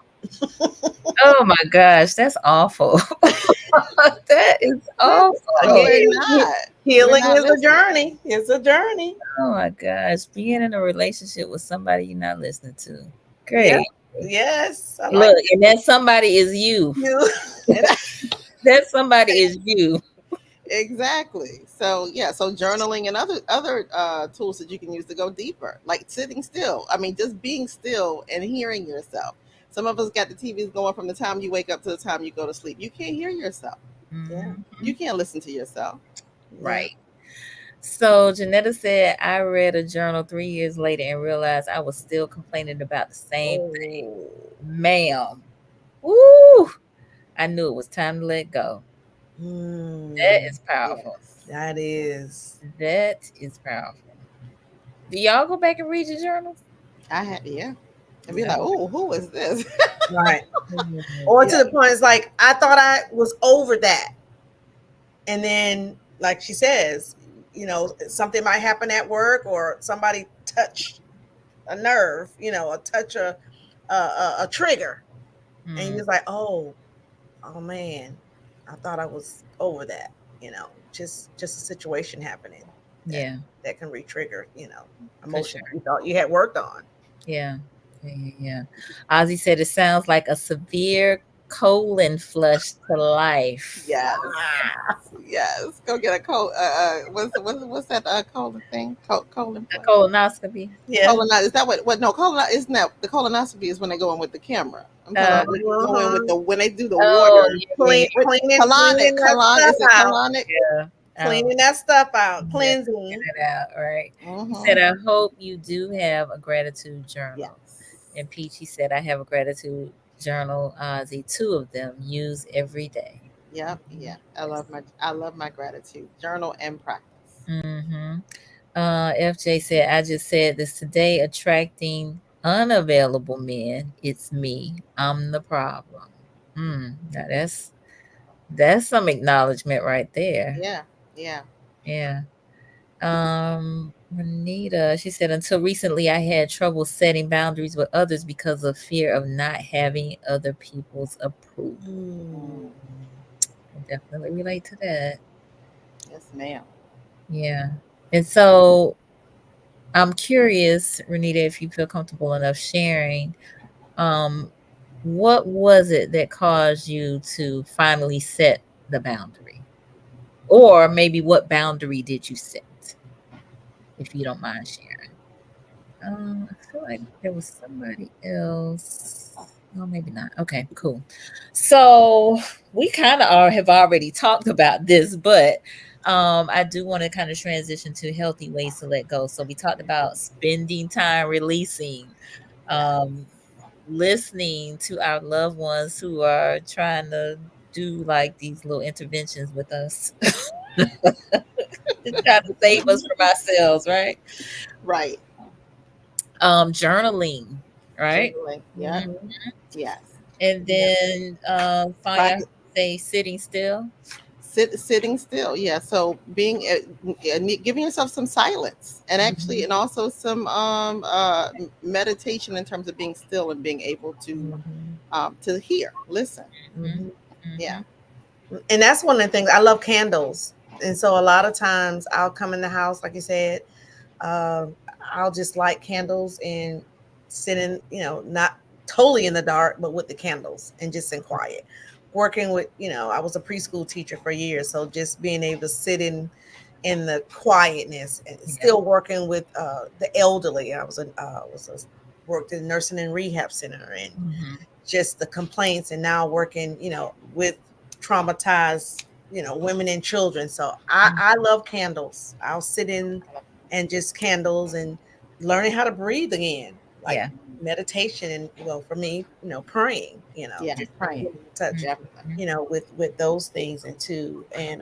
Oh my gosh, that's awful. That is But awful. we're Again, not. We're healing not is a listening. journey. It's a journey. Oh my gosh, being in a relationship with somebody you're not listening to. Yeah. Great. Yes. I like Look, and that somebody is you. you. And That somebody is you. exactly. So yeah. So journaling and other tools that you can use to go deeper, like sitting still. I mean, just being still and hearing yourself. Some of us got the TVs going from the time you wake up to the time you go to sleep. You can't hear yourself. Yeah. You can't listen to yourself. Yeah. Right. So Janetta said, I read a journal 3 years later and realized I was still complaining about the same thing. Oh. Ma'am. Woo! I knew it was time to let go. That Mm, is powerful. Yes. that is. That is powerful. Do y'all go back and read your journals? I had, yeah. And be Yeah. like, oh, who is this? Right. Mm, Or to Yeah. the point, it's like, I thought I was over that. And then, like she says, something might happen at work, or somebody touch a nerve, or touch a trigger. And you're mm, just like, oh man, I thought I was over that. Just a situation happening that yeah, that can re-trigger, for emotions sure. you thought you had worked on. Yeah. Yeah. Ozzy said it sounds like a severe colon flush to life. Yes. Ah, Yes. Go get a what's that colon thing? Colon A flush. colonoscopy. yeah. Colon, is that what no colon isn't that the colonoscopy is when they go in with the camera. I'm talking Uh, about when you go in with Uh-huh. when they do the oh, water. yeah. What Cleaning that is stuff it out. colonic? Yeah. Cleaning that stuff out. Yeah, Cleansing. figure it out, right? He said, Mm-hmm. I hope you do have a gratitude journal. Yes. And Peachy said, I have a gratitude journal, the two of them use every day. Yep. Yeah. I love my gratitude journal and practice. Mm-hmm. FJ said, I just said this today, attracting unavailable men. It's me. I'm the problem. Now that's some acknowledgement right there. Yeah. Yeah. Yeah. Renita, she said, until recently, I had trouble setting boundaries with others because of fear of not having other people's approval. Mm. I definitely relate to that. Yes, ma'am. Yeah. And so I'm curious, Renita, if you feel comfortable enough sharing, um, what was it that caused you to finally set the boundary? Or maybe what boundary did you set, if you don't mind sharing? I feel like there was somebody else. Well, maybe not. Okay, cool. So we kind of have already talked about this, but I do want to kind of transition to healthy ways to let go. So we talked about spending time releasing, um, listening to our loved ones who are trying to do like these little interventions with us to try to save us from ourselves, right? Right. Journaling, right? Journaling. Yeah. Mhm. Yes. And Yeah. then Find, Sonia say sitting still. sitting still. Yeah. So being giving yourself some silence, and actually, Mhm. and also some meditation in terms of being still and being able to hear, listen. Mhm. Mhm. Yeah. Mhm. And that's one of the things I love candles. And so a lot of times I'll come in the house, like you said, uh, I'll just light candles and sit in, not totally in the dark, but with the candles and just in quiet. Working with, I was a preschool teacher for years, so just being able to sit in the quietness and Yeah. still working with the elderly. Worked in nursing and rehab center and Mhm. just the complaints, and now working, with traumatized, women and children. So Mhm. I love candles. I'll sit in and just candles and learning how to breathe again, like Yeah. meditation and for me, praying, Yeah. just Praying. touch, Definitely. Mhm. with those things and too. And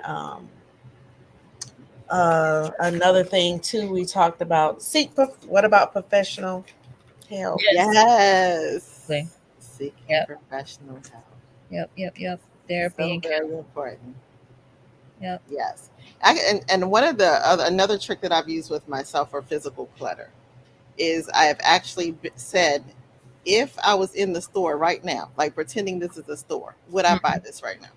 another thing too, we talked about what about professional help? Yes. Yes. Okay. Seeking Yep. professional help. Yep. Therapy So and very counseling. important. Yep. Yes. And one of the another trick that I've used with myself for physical clutter is I have actually said, if I was in the store right now, like pretending this is a store, would I buy this right now?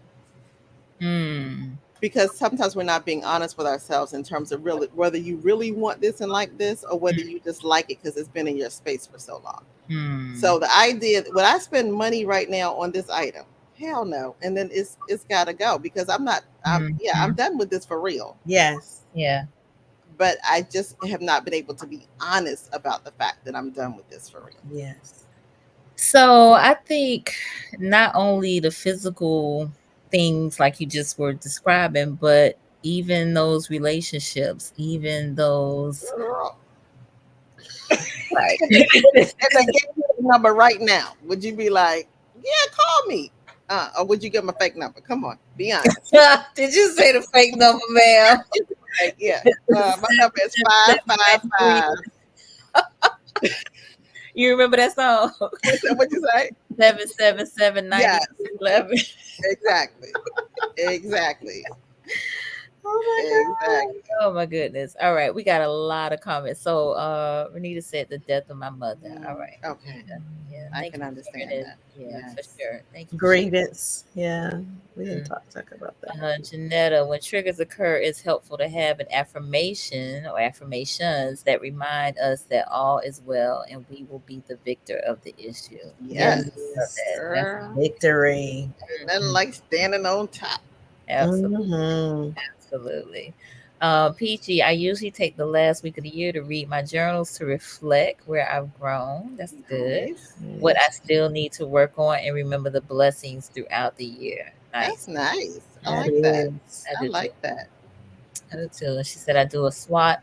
Mm. Because sometimes we're not being honest with ourselves in terms of really whether you really want this and like this, or whether you just like it because it's been in your space for so long. Mm. So the idea, would I spend money right now on this item? Hell no. And then it's got to go, because I'm not. I'm Mhm. done with this for real. Yes. Yeah. But I just have not been able to be honest about the fact that I'm done with this for real. Yes. So I think not only the physical things like you just were describing, but even those relationships, even those Girl, right. if they gave you the number right now, would you be like, yeah, call me? Or would you give them a fake number? Come on, be honest. Did you say the fake number, ma'am? Like, yeah, my number is 77793. 555. You remember that song? What'd you say? 777 Yes, 11. exactly. Exactly. Oh Exactly. Oh my goodness. All right. We got a lot of comments. So Renita said the death of my mother. All right. Okay. Yeah. I Thank can you for sharing understand it. that. Yeah, for Yes. sure. Thank my you for sharing. grievance. Yeah. We didn't Mm. talk about that. Janetta, when triggers occur, it's helpful to have an affirmation or affirmations that remind us that all is well and we will be the victor of the issue. Yes. Love Yes. that. That's Girl. Victory. Nothing mhm, like standing on top. absolutely. Hmm. Absolutely. Peachy, I usually take the last week of the year to read my journals to reflect where I've grown. That's good. Nice. What I Yes. still need to work on and remember the blessings throughout the year. That's Nice. nice. I I That do, like that. is. I I do too. like that. I do too. And she said I do a SWOT.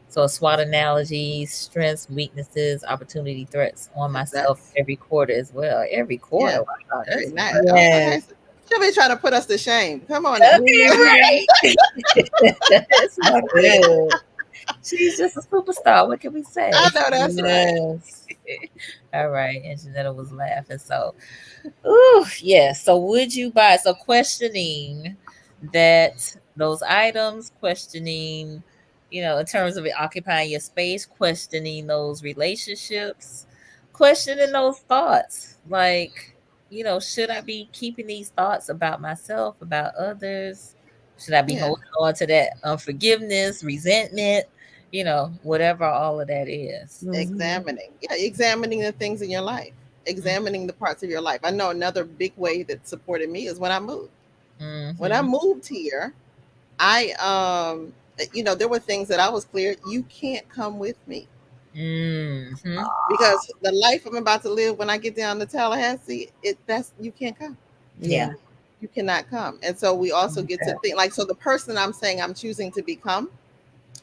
So a SWOT analogy, strengths, weaknesses, opportunity, threats on myself That's, every quarter as well. Every yeah, quarter. Wow, very that's nice. Okay. Yes. So she'll be trying to put us to shame. Come on now. okay, Mhm. right. That's That's my good. good. She's just a superstar. What can we say? I know that's right. Yes. All right. And Janetta was laughing. So, ooh, yeah. So, would you buy? So, questioning that those items, questioning, in terms of it occupying your space, questioning those relationships, questioning those thoughts. Like, should I be keeping these thoughts about myself, about others? Should I be Yeah. holding on to that unforgiveness, resentment? Whatever all of that is. Hmm. Examining. Yeah, examining the things in your life. Examining the parts of your life. I know another big way that supported me is when I moved. When I Mm-hmm. moved here, I there were things that I was clear, you can't come with me. Mm-hmm. Because the life I'm about to live when I get down to Tallahassee, that's you can't come. Yeah. Yeah. You cannot come. And so we also get to Okay. think like, so the person I'm saying I'm choosing to become,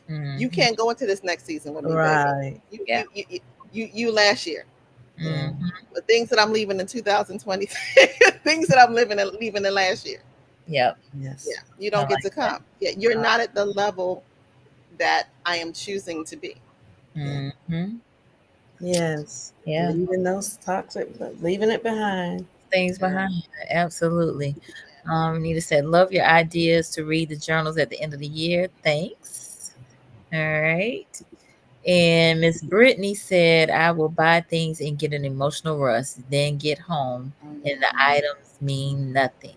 you Mm-hmm. can't go into this next season with me, baby. Right. You Yeah. you you you, you last year. Yeah. Mm-hmm. The things that I'm leaving in 2020, things that I'm leaving in last year. Yep. Yeah, Yes. you I don't get like to that. come. Yeah, you're Uh, not at the level that I am choosing to be. Yeah. mm-hmm. Yes. Yeah. Leaving those toxic, leaving it behind. Things Yeah. behind it. Absolutely. Nita said, love your ideas to read the journals at the end of the year. Thanks. All right. And Miss Brittany said, I will buy things and get an emotional rush, then get home, and the Mhm. items mean nothing.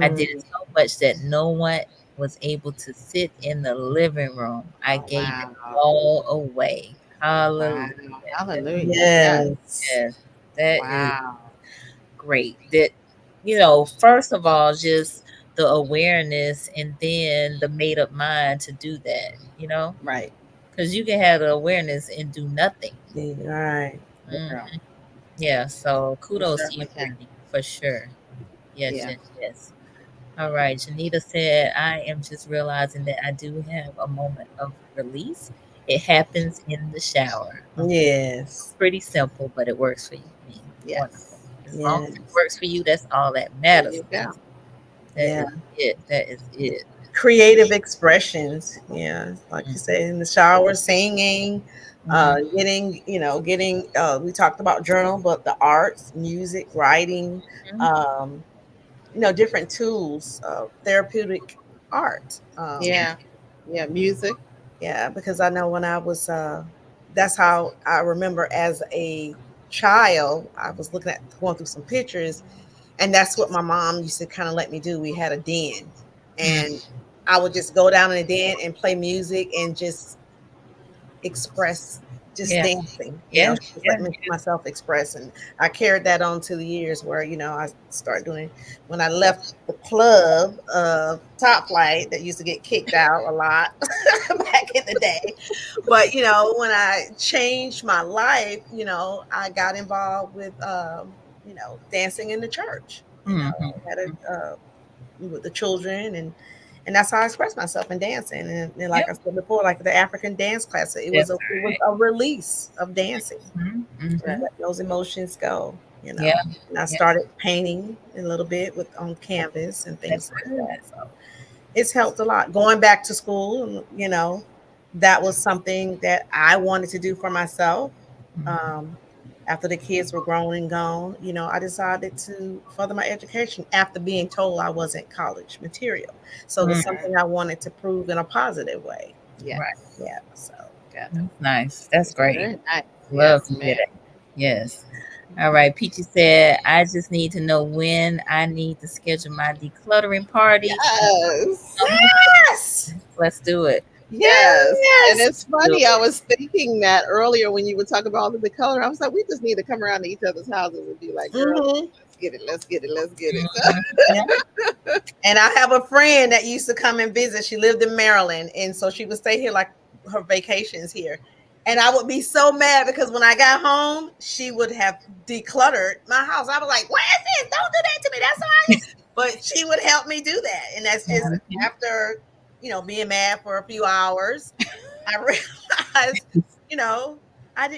I did it Mm. so much that no one was able to sit in the living room. I Oh, gave it wow. all away. Wow. Hallelujah. Hallelujah. Yes. Yes. Yes, that is Wow. great. That, first of all, just the awareness and then the made up mind to do that. Right. Because you can have the awareness and do nothing. Yeah, right. Mhm. Girl, Yeah, so you kudos to you, certainly can. Brittany, for sure. Yes, Yeah. yes, yes. All right. Janita said, I am just realizing that I do have a moment of release. It happens in the shower. Yes. Pretty simple, but it works for me. Wonderful. Yes. As long as it Yes. works for you, that's all that There matters. you go. That Yeah. is it. That is it. Creative expressions. Yeah. Like you said, in the shower, singing, Mhm. we talked about journal, but the arts, music, writing, Mhm. um, different tools, therapeutic art. Yeah. Yeah. Yeah. Music. Yeah, because I know when I was, that's how I remember as a child, I was going through some pictures, and that's what my mom used to kind of let me do. We had a den, Mm. and I would just go down in the den and play music and just express, just Yeah. dancing, Yeah. just let Yeah. me myself express. And I carried that on to the years where, I started doing, when I left the club, Top Flight, that used to get kicked out a lot back in the day. But, when I changed my life, I got involved with, dancing in the church, Mhm. had with the children, and that's how I express myself in dancing. And like I Yep. said before, like the African dance class, it was That's a right. release of dancing, Mhm. Mhm. let those emotions go. Yeah. And I Yeah. started painting a little bit with on canvas and That's things like good. that. So it's helped a lot. Going back to school, that was something that I wanted to do for myself. Mhm. Um, After the kids were grown and gone, I decided to further my education after being told I wasn't college material. So it was Mm. something I wanted to prove in a positive way. Yes. Right. Yeah. So Got That's nice. That's great. very nice. Love Yes, to hear ma'am. that. Yes. All right. Peachy said, I just need to know when I need to schedule my decluttering party. Yes. Come with yes, me. Let's do it. Yes. And yes, it's Do funny, I it. was thinking that earlier when you were talking about all of the color. I was like, we just need to come around to each other's houses and be like, girl, hmm let's get it, let's get it, let's get it. Mhm. yeah. And I have a friend that used to come and visit. She lived in Maryland, and so she would stay here like her vacations here. And I would be so mad because when I got home, she would have decluttered my house. I was like, "What is this? Don't do that to me. That's all right." But she would help me do that, and that's just Mhm. after being mad for a few hours. I realized, you know,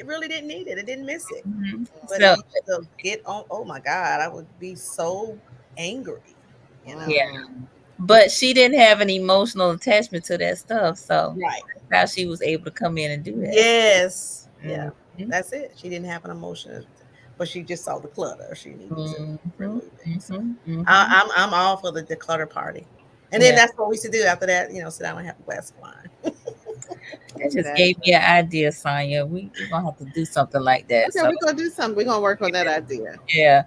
really didn't need it. I didn't miss it. Mhm. But it So, used to get on. Oh my God, I would be so angry. You know. yeah. Mm. But she didn't have an emotional attachment to that stuff. So Right. that's how she was able to come in and do that. Yes. Yeah. Mhm. That's it. She didn't have an emotion, but she just saw the clutter. She needed to Mhm. remove it. So Mhm. Mhm. I'm all for the declutter party. And then Yeah. that's what we used to do after that. Sit down and have a glass of wine. That just That's gave me an idea, Sonya. We're gonna have to do something like that. okay. So We're gonna do something. We're gonna work on that idea. yeah.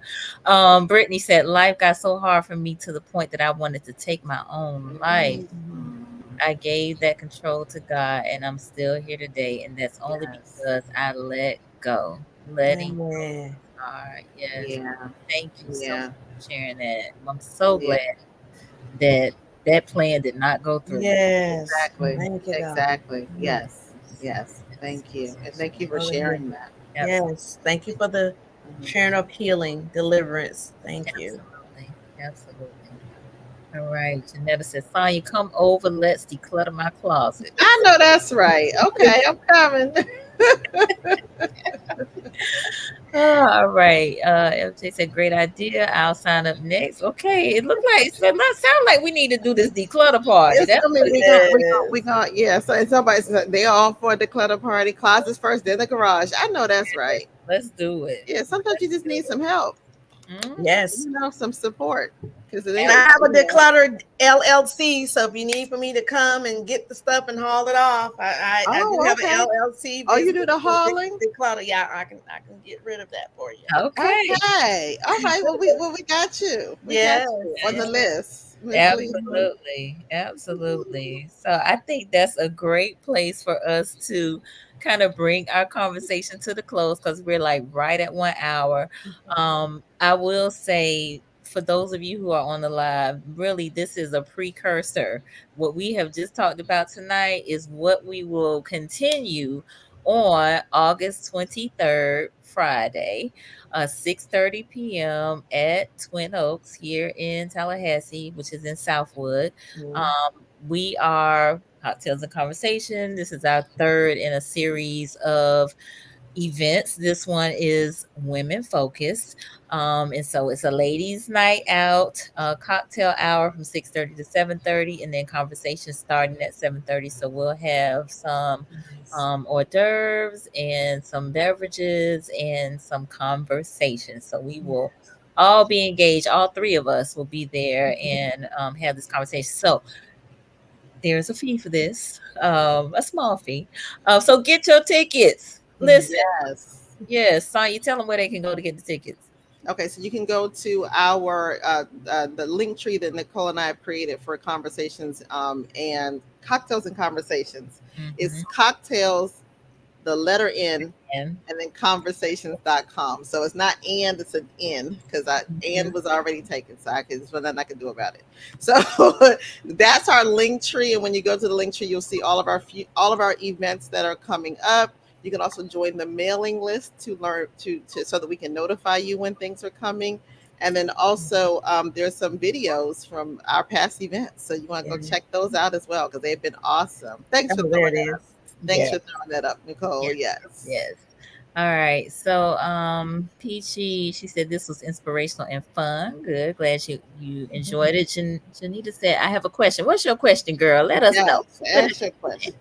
Brittany said life got so hard for me to the point that I wanted to take my own life. Mhm. I gave that control to God and I'm still here today. And that's only Yes. because I let go. Letting go Yeah. is hard. Yes. Yeah. Thank you so much Yeah. for sharing that. I'm so Yeah. glad that that plan did not go through. Yes. Exactly. Thank you, God. Exactly. Yes. Yes. Yes. Thank you. And thank you for Hallelujah. sharing that. Absolutely. Yes. Thank you for the Mhm. sharing of healing, deliverance. Thank you. Absolutely. Absolutely. All right. Janetta says, Sonya, come over. Let's declutter my closet. I know that's right. Okay, I'm coming. All right. FJ said, great idea. I'll sign up next. Okay. It looks like, so that sounds like we need to do this declutter party. It's, That's I mean, what, we got, yeah. So and somebody said they all for the clutter party. Closets first, then the garage. I know that's right. let's do it. Yeah, sometimes you Let's just do need it. some help, Yes. some support. Because it And ain't, I have a declutter LLC, so if you need for me to come and get the stuff and haul it off, I do oh, have an okay. LLC Oh, you do business the hauling? declutter. Yeah, I can get rid of that for you. Okay. Okay. All right. Well, we got you. We got Yes, you on the yes. list, Miss Lisa. Absolutely. Absolutely. So I think that's a great place for us to kind of bring our conversation to the close because we're like right at 1 hour. I will say for those of you who are on the live, really this is a precursor. What we have just talked about tonight is what we will continue on August 23rd, Friday, 6:30 p.m. at Twin Oaks here in Tallahassee, which is in Southwood. Mhm. We are Cocktails and Conversation. This is our third in a series of events. This one is women focused. And so it's a ladies' night out, cocktail hour from 6:30 to 7:30, and then conversation starting at 7:30. So we'll have some Nice. hors d'oeuvres and some beverages and some conversation. So we will all be engaged. All three of us will be there and have this conversation. So there's a fee for this, a small fee. So get your tickets. Mhm. Listen, Yes. yes, Sonya, tell them where they can go to get the tickets. Okay, so you can go to our the link tree that Nicole and I have created for conversations and cocktails and conversations. Mm-hmm. It's cocktails, the letter N, And and then conversations.com. So it's not and, it's an N because I and was already taken. So there's nothing I can do about it. So that's our link tree. And when you go to the link tree, you'll see all of our events that are coming up. You can also join the mailing list to learn to so that we can notify you when things are coming. And then also there's some videos from our past events. So you want to go Yeah. check those out as well because they've been awesome. Thanks for Oh, there throwing it that up. is. Thanks yes, for throwing that up, Nicole. yes, Yes. yes. All right. So Peachy, she said this was inspirational and fun. Good. Glad you enjoyed it. Janita said, I have a question. What's your question, girl? Let us know. Yes. Ask your question.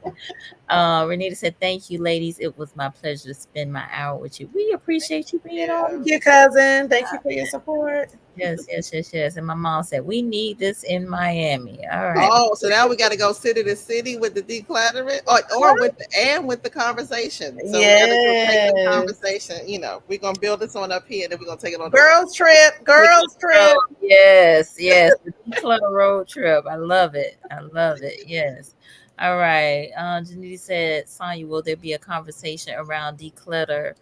Renita said, thank you, ladies. It was my pleasure to spend my hour with you. We appreciate you being on. Thank you, cousin. Thank you for your support. Yes, yes, yes, yes. And my mom said, we need this in Miami. All right. Oh, so now we got to go city to city with the decluttering, or with the conversation. So we got to go take the Yes. conversation. We're gonna build this one up here, and then we're gonna take it on the road. Girls trip. Girls trip. Yes, yes. The declutter road trip. I love it. I love it. Yes. All right. Janita said, Sonya, will there be a conversation around decluttering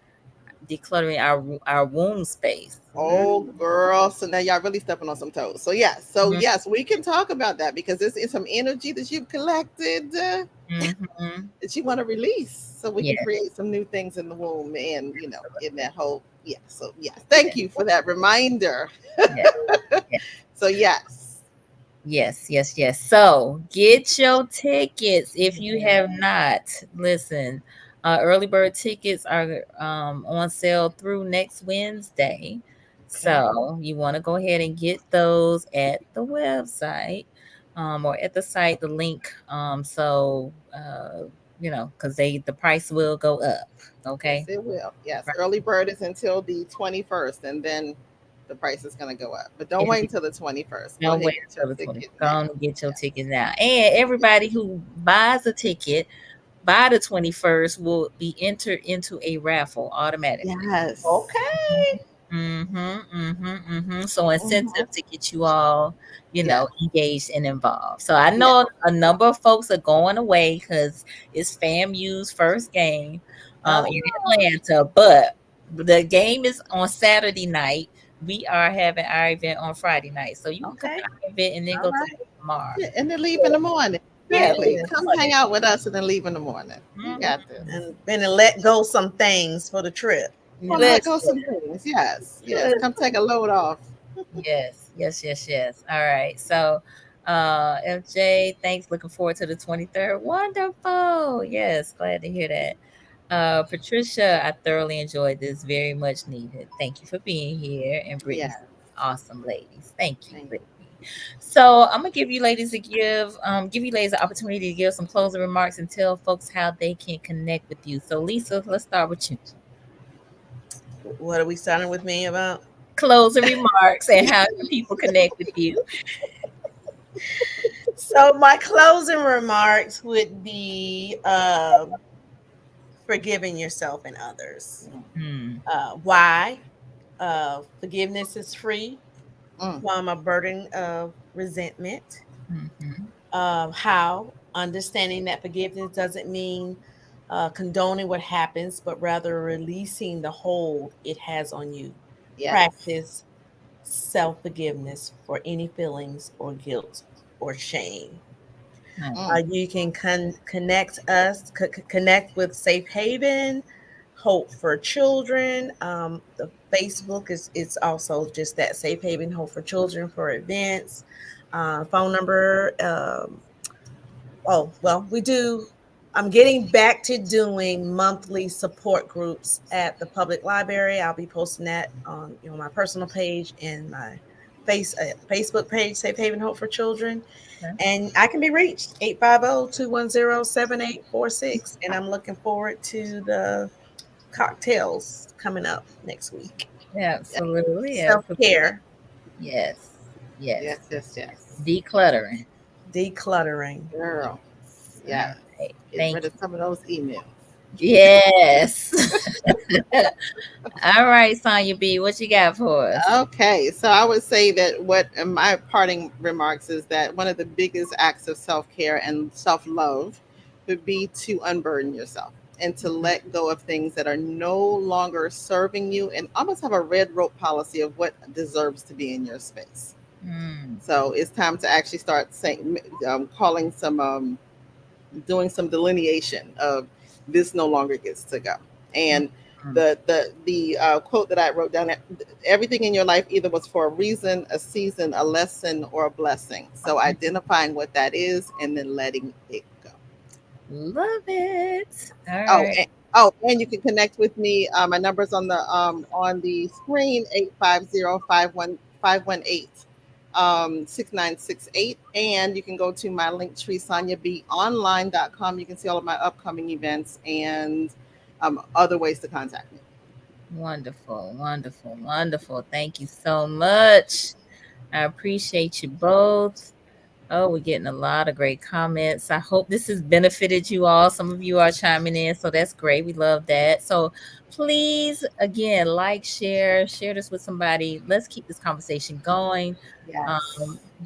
our womb space? Oh, girl! So now y'all really stepping on some toes. So yes, Mhm, we can talk about that because this is some energy that you've collected mhm. that you want to release, so we can Yes, create some new things in the womb, and in that whole So yes, yes, thank you for that reminder. yes, yes. So yes. Yes, yes, yes. So get your tickets if you have not. Listen, early bird tickets are on sale through next Wednesday. Okay. So you want to go ahead and get those at the website or at the site, the link. Because the price will go up. Yes, Okay. it will. Yes, Right. early bird is until the 21st, and then the price is going to go up. But don't It'll wait be until the 21st. Go no ahead wait and get your until the 20th. ticket Go now. on and get your ticket Yes. now. And everybody who buys a ticket by the 21st will be entered into a raffle automatically. Yes. Okay. So Mhm. incentive to get you all, Yes. engaged and involved. So I Yes. know a number of folks are going away because it's FAMU's first game in Oh, Atlanta, but the game is on Saturday night. We are having our event on Friday night. So you can come to okay. our event and then All go to right. the tomorrow. Yeah, and then leave in the morning. Yeah. Exactly. Come hang out with us and then leave in the morning. You Mhm. got this. and then let go some things for the trip. Want to let Listen. go some things? Yes, yes. Listen. Come take a load off. Yes, yes, yes, yes. All right. So, FJ, thanks. Looking forward to the 23rd. Wonderful. Yes, glad to hear that. Patricia, I thoroughly enjoyed this. Very much needed. Thank you for being here. And Brittany, Yeah. awesome ladies. Thank you, Thank Brittany. So I'm gonna give you ladies a give you ladies the opportunity to give some closing remarks and tell folks how they can connect with you. So Lisa, let's start with you. What are we starting with me about? Closing remarks and how can people connect with you? So my closing remarks would be forgiving yourself and others. Hmm. Why? Forgiveness is free Mm, from a burden of resentment. Hmm. How? Understanding that forgiveness doesn't mean condoning what happens, but rather releasing the hold it has on you. yes. Practice self forgiveness for any feelings or guilt or shame. Nice. Mm, You can connect with Safe Haven, Hope for Children. The Facebook is also just that, Safe Haven Hope for Children, for events. Phone number. Oh well, we do. I'm getting back to doing monthly support groups at the public library. I'll be posting that on my personal page and my Facebook page, Safe Haven Hope for Children. Okay. And I can be reached 850-210-7846. And I'm looking forward to the cocktails coming up next week. yeah. Absolutely. Self-care, Yes. Yes. Yes, yes, yes. Decluttering. decluttering. Girl. All Yes. right. Getting Thank rid of some of those emails. you. Yes. All right, Sonya B, what you got for us? Okay, so I would say that what my parting remarks is that one of the biggest acts of self care and self love would be to unburden yourself and to let go of things that are no longer serving you and almost have a red rope policy of what deserves to be in your space. Mm, So it's time to actually start saying, calling some doing some delineation of this no longer gets to go. mm, And mm. the quote that I wrote down: everything in your life either was for a reason, a season, a lesson, or a blessing. So identifying what that is and then letting it go. Love it. All Oh, right. and, and you can connect with me. My number's on the screen: 850-518 6968. And you can go to my link tree, soniabonline.com. You can see all of my upcoming events and other ways to contact me. Wonderful, wonderful, wonderful. Thank you so much. I appreciate you both. Oh, we're getting a lot of great comments. I hope this has benefited you all. Some of you are chiming in, so that's great. We love that. So please, again, like, share this with somebody. Let's keep this conversation going. Yes.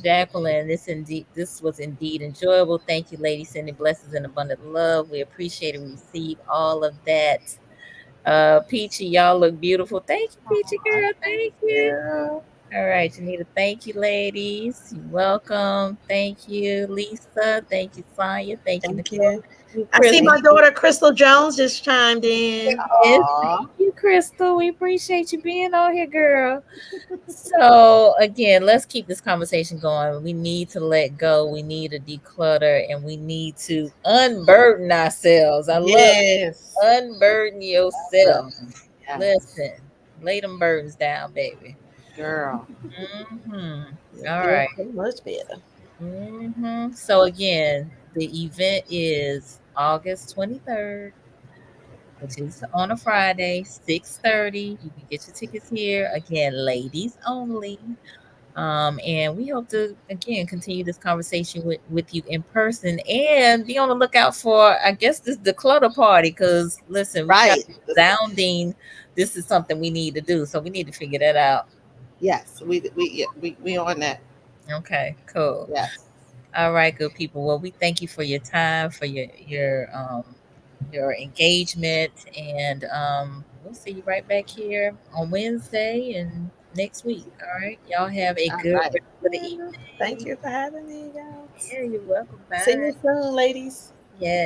Jacqueline, this was indeed enjoyable. Thank you, ladies, sending blessings and abundant love. We appreciate and receive all of that. Peachy, y'all look beautiful. Thank you, Peachy Aw, girl. thank Thank you. you. All right, Janita, thank you, ladies. You're welcome. Thank you, Lisa. Thank you, Sonya. Thank you, Thank Nicole. you. Thank you, I see Crystal. my Thank daughter Crystal Jones just chimed in. Yes, Aw. thank you, Crystal. We appreciate you being on here, girl. So again, let's keep this conversation going. We need to let go. We need to declutter, and we need to unburden ourselves. I love Yes. unburden yourself. Burden. Yes. Listen, lay them burdens down, baby. Girl. You'll All feel right. so much better. So again, the event is August 23rd, which is on a Friday, 6:30. You can get your tickets here. Again, ladies only. And we hope to again continue this conversation with you in person and be on the lookout for, I guess, this declutter party. Because listen, we got Right. sounding. This is something we need to do, so we need to figure that out. Yes. Yeah, we on that. Okay, cool. Yes. All right, good people. Well, we thank you for your time, for your engagement, and we'll see you right back here on Wednesday and next week. All right. Y'all have a All good right. rest of the Yeah. evening. Thank you for having me, guys. Yeah, you're welcome. See you Bye. soon, ladies. Yes.